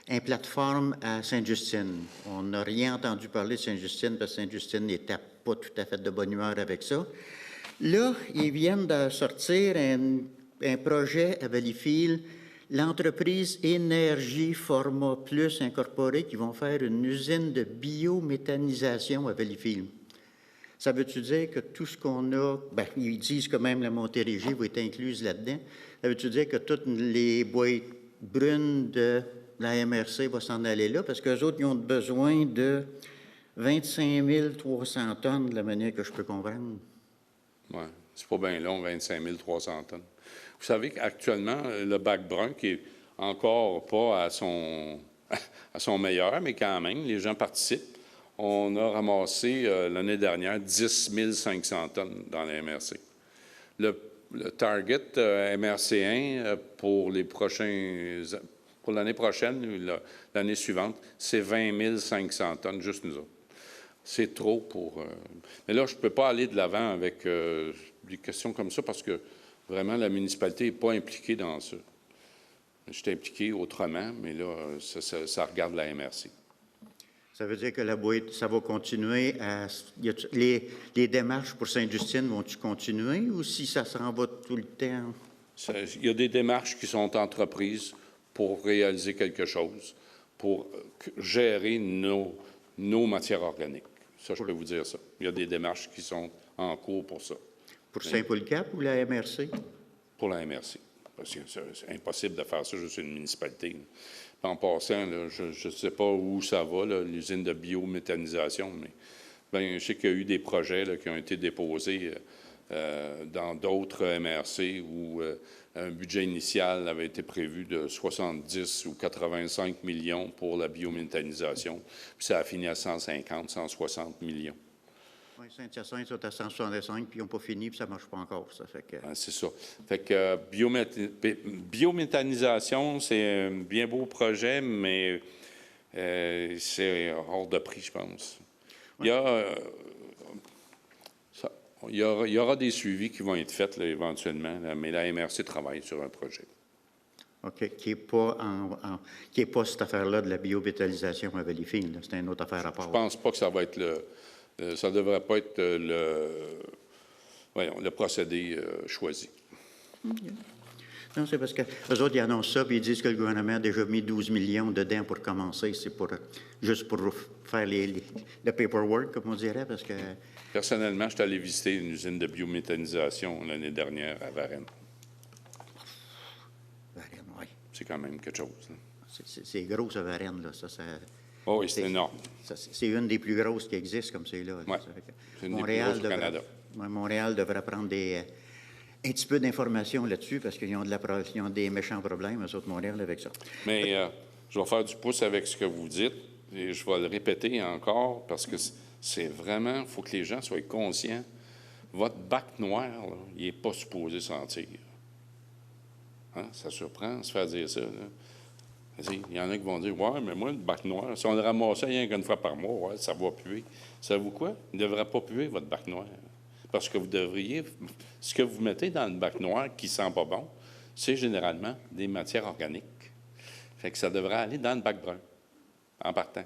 une plateforme à Sainte-Justine. On n'a rien entendu parler de Sainte-Justine parce que Sainte-Justine n'était pas tout à fait de bonne humeur avec ça. Là, ils viennent de sortir un projet à Valleyfield, l'entreprise Énergie Format Plus Incorporée, qui vont faire une usine de biométhanisation à Valleyfield. Ça veut-tu dire que tout ce qu'on a, bien, ils disent que même la Montérégie va être incluse là-dedans. Ça veut-tu dire que toutes les boîtes brunes de la MRC vont s'en aller là? Parce qu'eux autres, ils ont besoin de 25 300 tonnes, de la manière que je peux comprendre. Oui, c'est pas bien long, 25 300 tonnes. Vous savez qu'actuellement, le bac brun, qui est encore pas à son meilleur, mais quand même, les gens participent. On a ramassé l'année dernière 10 500 tonnes dans la MRC. Le target MRC1 pour l'année prochaine, l'année suivante, c'est 20 500 tonnes, juste nous autres. C'est trop pour... Mais là, je ne peux pas aller de l'avant avec des questions comme ça parce que vraiment, la municipalité n'est pas impliquée dans ça. Je suis impliqué autrement, mais là, ça regarde la MRC. Ça veut dire que la boîte, ça va continuer à... Les démarches pour Sainte-Justine vont-tu continuer ou si ça s'en va tout le temps? Il y a des démarches qui sont entreprises pour réaliser quelque chose, pour gérer nos matières organiques. Ça, je peux vous dire ça. Il y a des démarches qui sont en cours pour ça. Pour Saint-Paul-Cap ou la MRC? Pour la MRC. Parce que c'est impossible de faire ça juste une municipalité. En passant, là, je ne sais pas où ça va, l'usine de biométhanisation, mais bien, je sais qu'il y a eu des projets là, qui ont été déposés dans d'autres MRC où un budget initial avait été prévu de 70 ou 85 millions pour la biométhanisation, puis ça a fini à 150, 160 millions. Oui, Saint-Hyacinthe sont à 165, puis ils n'ont pas fini, puis ça ne marche pas encore. Ça fait que... C'est ça. Fait que biométhanisation, c'est un bien beau projet, mais c'est hors de prix, je pense. Oui. Il y aura des suivis qui vont être faits là, éventuellement, là, mais la MRC travaille sur un projet. OK. Qui n'est pas cette affaire-là de la biométhanisation à Valleyfield. C'est une autre affaire à part. Je ne pense pas que ça va être ça ne devrait pas être le procédé choisi. Okay. Non, c'est parce que eux autres, ils annoncent ça, puis ils disent que le gouvernement a déjà mis 12 millions dedans pour commencer. C'est juste pour faire le paperwork, comme on dirait, parce que... Personnellement, je suis allé visiter une usine de biométhanisation l'année dernière à Varennes. Varennes, oui. C'est quand même quelque chose. C'est gros, ça, Varennes, là. Ça, oh, oui, c'est énorme. C'est une des plus grosses qui existent comme c'est là. Oui, c'est une des plus grosses au Canada. Montréal devrait prendre un petit peu d'informations là-dessus parce qu'ils ont des méchants problèmes, eux autres, Montréal, avec ça. Mais je vais faire du pouce avec ce que vous dites et je vais le répéter encore parce que c'est vraiment, il faut que les gens soient conscients. Votre bac noir, là, il n'est pas supposé sentir. Hein? Ça surprend de se faire dire ça. Là. Il y en a qui vont dire « Ouais, mais moi, le bac noir, si on le ramassait rien qu'une fois par mois, ouais, ça va puer. » Savez-vous quoi? Il ne devrait pas puer, votre bac noir. Parce que vous devriez... Ce que vous mettez dans le bac noir qui ne sent pas bon, c'est généralement des matières organiques. Fait que ça devrait aller dans le bac brun, en partant.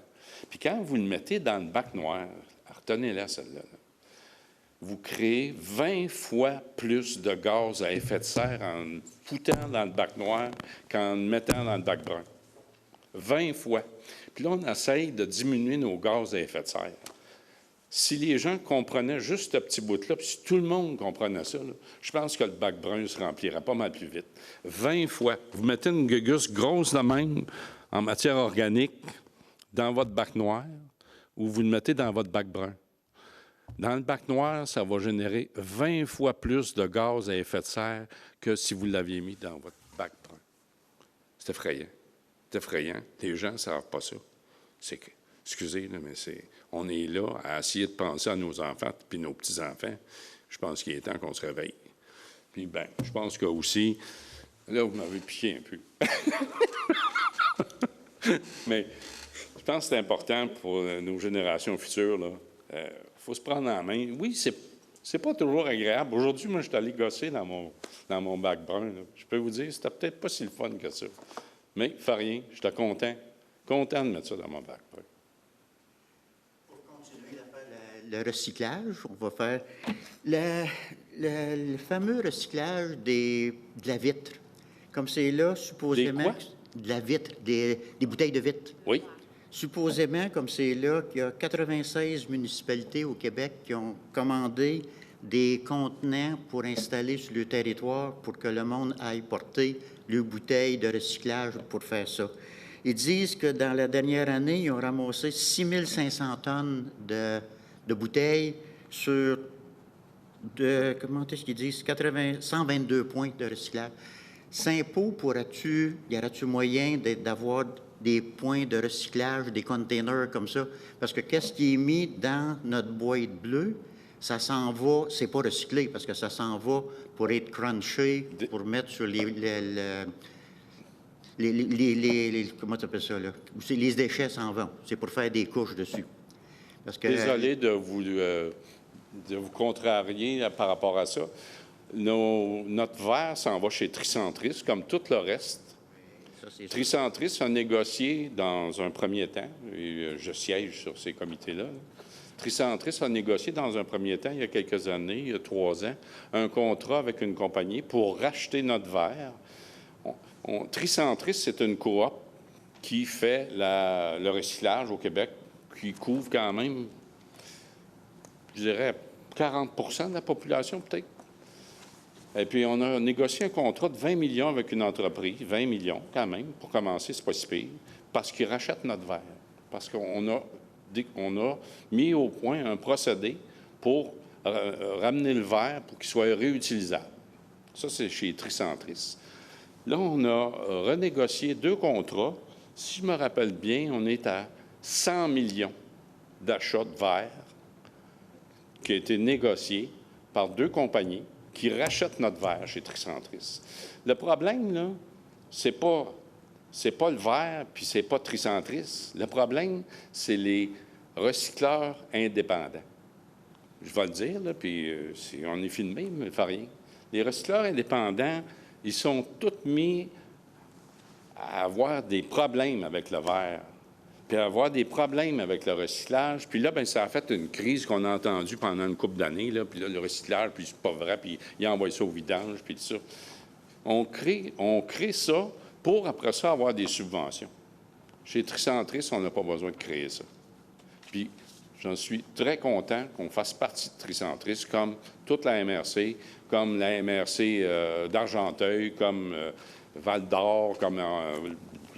Puis quand vous le mettez dans le bac noir, retenez-la celle-là, vous créez 20 fois plus de gaz à effet de serre en le foutant dans le bac noir qu'en le mettant dans le bac brun. 20 fois. Puis là, on essaye de diminuer nos gaz à effet de serre. Si les gens comprenaient juste ce petit bout-là, puis si tout le monde comprenait ça, là, je pense que le bac brun se remplirait pas mal plus vite. 20 fois. Vous mettez une gugus grosse de même en matière organique dans votre bac noir ou vous le mettez dans votre bac brun. Dans le bac noir, ça va générer 20 fois plus de gaz à effet de serre que si vous l'aviez mis dans votre bac brun. C'est effrayant. C'est effrayant. Les gens ne savent pas ça. C'est que, excusez, là, mais on est là à essayer de penser à nos enfants puis nos petits-enfants. Je pense qu'il est temps qu'on se réveille. Puis, bien, je pense que aussi, là, vous m'avez piqué un peu. Mais je pense que c'est important pour nos générations futures, là. Il faut se prendre en main. Oui, c'est pas toujours agréable. Aujourd'hui, moi, je suis allé gosser dans mon bac brun. Là. Je peux vous dire, c'était peut-être pas si le fun que ça. Mais il ne fait rien. J'étais content de mettre ça dans mon bac brun. Pour continuer le recyclage. On va faire le fameux recyclage de la vitre. Comme c'est là, supposément... Des quoi? De la vitre, des bouteilles de vitre. Oui. Supposément, comme c'est là, qu'il y a 96 municipalités au Québec qui ont commandé des contenants pour installer sur le territoire pour que le monde aille porter leurs bouteilles de recyclage pour faire ça. Ils disent que dans la dernière année, ils ont ramassé 6500 tonnes de bouteilles sur, comment est-ce qu'ils disent, 122 points de recyclage. Saint-Pau, y aurait-tu moyen d'avoir des points de recyclage, des containers comme ça? Parce que qu'est-ce qui est mis dans notre boîte bleue, ça s'en va, c'est pas recyclé, parce que ça s'en va pour être crunché, pour mettre sur comment tu appelles ça, là? Les déchets s'en vont. C'est pour faire des couches dessus. Parce que, Désolé de vous contrarier là, par rapport à ça. Notre verre s'en va chez Tricentris, comme tout le reste. ça, c'est ça. Tricentris a négocié dans un premier temps, et je siège sur ces comités-là. Tricentris a négocié dans un premier temps, il y a quelques années, il y a 3 ans, un contrat avec une compagnie pour racheter notre verre. Tricentris, c'est une coop qui fait le recyclage au Québec, qui couvre quand même, je dirais, 40 de la population, peut-être. Et puis, on a négocié un contrat de 20 millions avec une entreprise, 20 millions quand même, pour commencer, c'est pas si pire, parce qu'ils rachètent notre verre. Parce qu'on a mis au point un procédé pour ramener le verre pour qu'il soit réutilisable. Ça, c'est chez Tricentris. Là, on a renégocié 2 contrats. Si je me rappelle bien, on est à 100 millions d'achats de verre qui a été négocié par 2 compagnies qui rachètent notre verre chez Tricentris. Le problème, là, c'est pas le verre, puis c'est pas Tricentris. Le problème, c'est les recycleurs indépendants. Je vais le dire, là, puis on est filmé, mais ne fait rien. Les recycleurs indépendants, ils sont tous mis à avoir des problèmes avec le verre, puis à avoir des problèmes avec le recyclage. Puis là, bien, ça a fait une crise qu'on a entendue pendant une couple d'années, là, puis là, le recyclage, puis c'est pas vrai, puis ils envoient ça au vidange, puis tout ça. On crée ça pour, après ça, avoir des subventions. Chez Tricentris, on n'a pas besoin de créer ça. Puis, j'en suis très content qu'on fasse partie de Tricentris, comme toute la MRC, comme la MRC d'Argenteuil, comme Val-d'Or, comme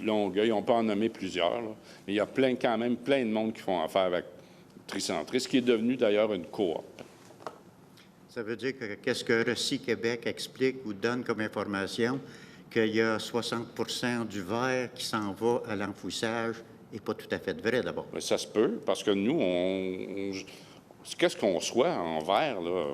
Longueuil. On peut en nommer plusieurs, là. Mais il y a quand même plein de monde qui font affaire avec Tricentris, qui est devenu d'ailleurs une coop. Ça veut dire que qu'est-ce que Recy Québec explique ou donne comme information, qu'il y a 60 du verre qui s'en va à l'enfouissage, n'est pas tout à fait vrai, d'abord. Mais ça se peut, parce que nous, qu'est-ce qu'on soit en verre, là?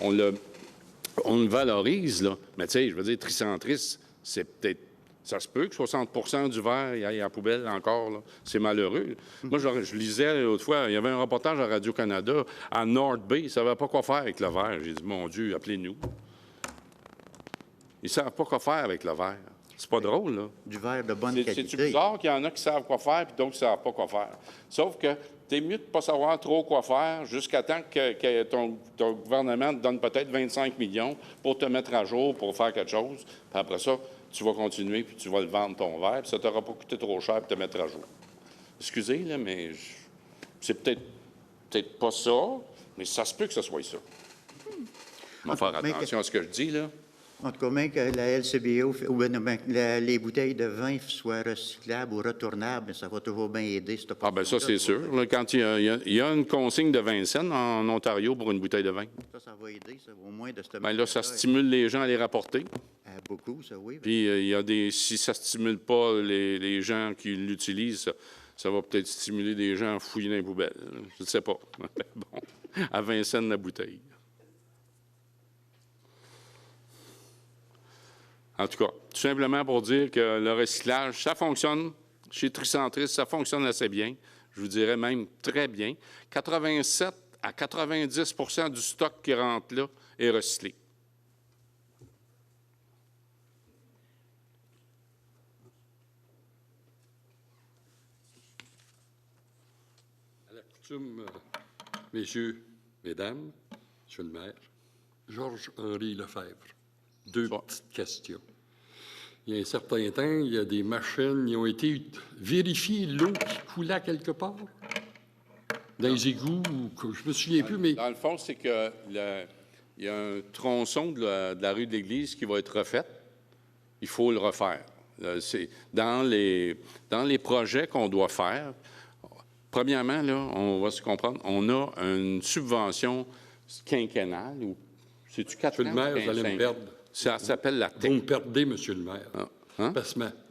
On le valorise, là. Mais tu sais, je veux dire, Tricentris, c'est peut-être... Ça se peut que 60 du verre y aille à la poubelle encore, là. C'est malheureux. Moi, je lisais l'autre fois, il y avait un reportage à Radio-Canada à North Bay. Ils ne savaient pas quoi faire avec le verre. J'ai dit, mon Dieu, appelez-nous. Ils ne savent pas quoi faire avec le verre. C'est pas drôle, là. Du verre de bonne qualité. C'est-tu bizarre qu'il y en a qui savent quoi faire puis d'autres qui ne savent pas quoi faire? Sauf que t'es mieux de ne pas savoir trop quoi faire jusqu'à temps que ton gouvernement te donne peut-être 25 millions pour te mettre à jour, pour faire quelque chose. Puis après ça, tu vas continuer puis tu vas le vendre ton verre, puis ça ne t'aura pas coûté trop cher pour te mettre à jour. Excusez, là, mais c'est peut-être pas ça, mais ça se peut que ce soit ça. On va faire attention à ce que je dis, là. En tout cas, même que la LCBO, les bouteilles de vin soient recyclables ou retournables, ça va toujours bien aider. Ah, bien, ça, c'est sûr. Là, quand il y a une consigne de 20 cents en Ontario pour une bouteille de vin. Ça va aider, ça, au moins de ce bien, là, ça stimule les gens à les rapporter. Beaucoup, ça, oui. Puis, il y a si ça ne stimule pas les gens qui l'utilisent, ça va peut-être stimuler des gens à fouiller dans les poubelles. Je ne sais pas. Bon, à 20 cents la bouteille. En tout cas, tout simplement pour dire que le recyclage, ça fonctionne. Chez Tricentris, ça fonctionne assez bien. Je vous dirais même très bien. 87 à 90 du stock qui rentre là est recyclé. coutume, messieurs, mesdames, monsieur le maire, Georges-Henri Lefebvre. Deux petites questions. Il y a un certain temps, il y a des machines qui ont été vérifiées, l'eau qui coulait quelque part dans les égouts, ou je me souviens plus, mais... Dans le fond, c'est que il y a un tronçon de la rue de l'Église qui va être refait. Il faut le refaire. C'est dans les projets qu'on doit faire. Premièrement, là, on va se comprendre, on a une subvention quinquennale, ou c'est-tu 4 ans? Monsieur le maire, vous allez me perdre. Ça s'appelle la TEC. Vous me perdez, monsieur le maire. Hein?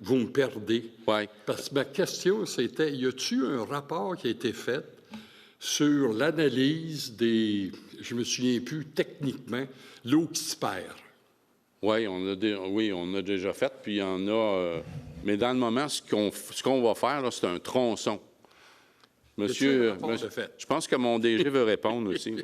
Vous me perdez. Oui. Parce que ma question, c'était, y a-t-il un rapport qui a été fait sur l'analyse des, je me souviens plus techniquement, l'eau qui se perd? Oui, on a déjà fait, puis il y en a... mais dans le moment, ce qu'on va faire, là, c'est un tronçon. Monsieur, je pense que mon DG veut répondre aussi.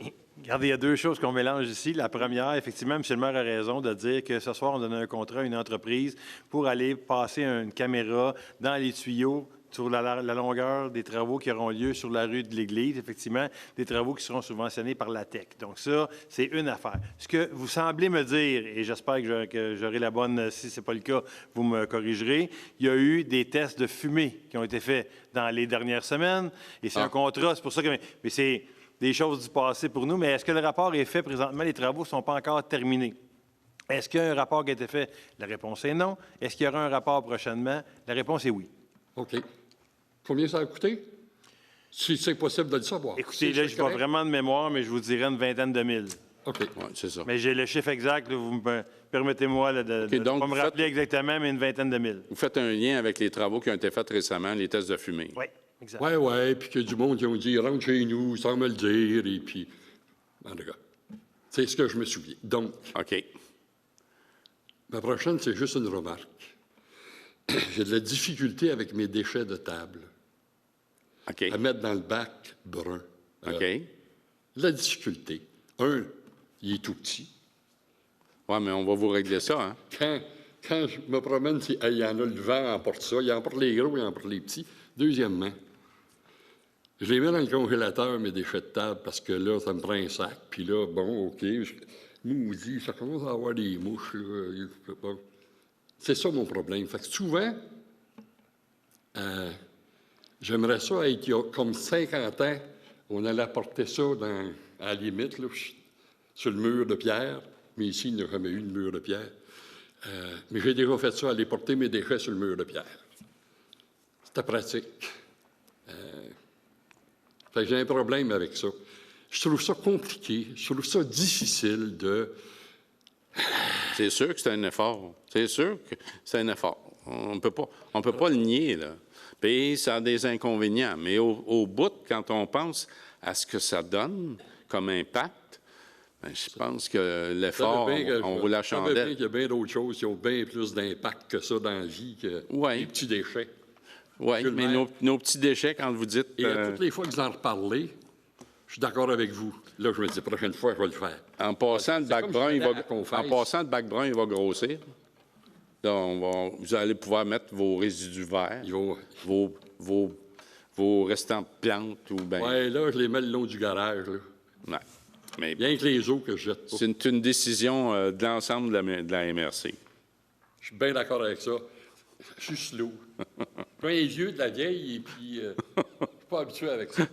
Regardez, il y a deux choses qu'on mélange ici. La première, effectivement, M. le maire a raison de dire que ce soir, on donne un contrat à une entreprise pour aller passer une caméra dans les tuyaux sur la longueur des travaux qui auront lieu sur la rue de l'Église, effectivement, des travaux qui seront subventionnés par la TEC. Donc ça, c'est une affaire. Ce que vous semblez me dire, et j'espère que j'aurai la bonne, si ce n'est pas le cas, vous me corrigerez, il y a eu des tests de fumée qui ont été faits dans les dernières semaines, et c'est un contrat, c'est pour ça que... Mais c'est des choses du passé pour nous, mais est-ce que le rapport est fait présentement? Les travaux ne sont pas encore terminés. Est-ce qu'il y a un rapport qui a été fait? La réponse est non. Est-ce qu'il y aura un rapport prochainement? La réponse est oui. OK. Combien ça a coûté? Si c'est possible de le savoir. Écoutez, là, je ne vais pas vraiment de mémoire, mais je vous dirais une vingtaine de mille. OK. Ouais, c'est ça. Mais j'ai le chiffre exact, là, permettez-moi là, de ne pas me rappeler exactement, mais une vingtaine de mille. Vous faites un lien avec les travaux qui ont été faits récemment, les tests de fumée. Oui, exact. Oui, puis qu'il y a du monde qui ont dit « rentre chez nous sans me le dire », et puis... En tout cas, c'est ce que je me souviens. Donc, OK. Ma prochaine, c'est juste une remarque. J'ai de la difficulté avec mes déchets de table. OK. À mettre dans le bac brun. OK. La difficulté. Un, il est tout petit. Oui, mais on va vous régler ça, hein? Quand je me promène, il y en a, le vent emporte ça. Il emporte les gros, il emporte les petits. Deuxièmement, je les mets dans le congélateur, mes déchets de table, parce que là, ça me prend un sac. Puis là, bon, OK, maudit, ça commence à avoir des mouches, là. Bon. C'est ça mon problème. Fait que souvent, j'aimerais ça être, il y a comme 50 ans, on allait apporter ça à la limite, là, sur le mur de pierre. Mais ici, il n'y a jamais eu de mur de pierre. Mais j'ai déjà fait ça, aller porter mes déchets sur le mur de pierre. C'était pratique. Fait que j'ai un problème avec ça. Je trouve ça compliqué. Je trouve ça difficile de... C'est sûr que c'est un effort. C'est sûr que c'est un effort. On ne peut pas le nier, là. Puis ça a des inconvénients. Mais au bout, quand on pense à ce que ça donne comme impact, bien, je pense que l'effort, on roule la chandelle. Ça veut dire qu'il y a bien d'autres choses qui ont bien plus d'impact que ça dans la vie, que les petits déchets. Oui, mais nos petits déchets, quand vous dites... Et toutes les fois que vous en reparlez, je suis d'accord avec vous. Là, je me dis, la prochaine fois, je vais le faire. En passant, le bac brun, il va grossir. Là, vous allez pouvoir mettre vos résidus verts, vos restants de plantes. Oui, là, je les mets le long du garage. Là. Ouais. Mais bien que les eaux que je jette pas. C'est une décision de l'ensemble de la MRC. Je suis bien d'accord avec ça. Je suis slow. Je suis un vieux de la vieille et puis je ne suis pas habitué avec ça.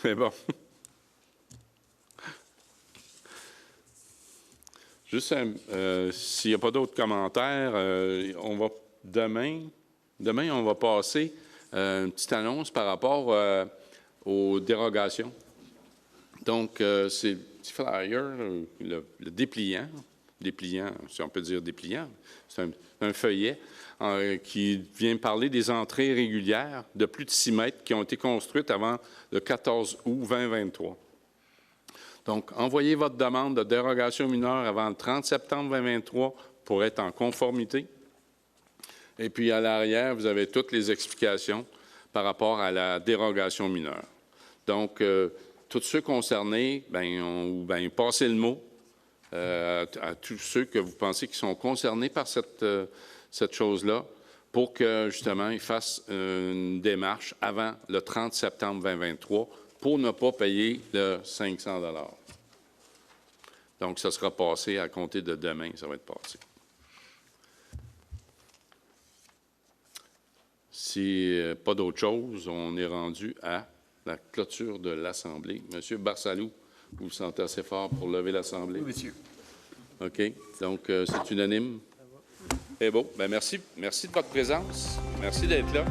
Mais bon. Juste, s'il n'y a pas d'autres commentaires, on va demain, on va passer une petite annonce par rapport aux dérogations. Donc, c'est le petit flyer, le dépliant, si on peut dire dépliant, c'est un feuillet qui vient parler des entrées régulières de plus de 6 mètres qui ont été construites avant le 14 août 2023. Donc, envoyez votre demande de dérogation mineure avant le 30 septembre 2023 pour être en conformité. Et puis, à l'arrière, vous avez toutes les explications par rapport à la dérogation mineure. Donc, tous ceux concernés, passez le mot à tous ceux que vous pensez qui sont concernés par cette chose-là pour que, justement, ils fassent une démarche avant le 30 septembre 2023 pour ne pas payer le 500 $. Donc, ça sera passé à compter de demain, ça va être passé. Si pas d'autre chose, on est rendu à la clôture de l'Assemblée. Monsieur Barsalou, vous vous sentez assez fort pour lever l'Assemblée? Oui, monsieur. OK. Donc, c'est unanime? C'est beau. Bien, merci. Merci de votre présence. Merci d'être là.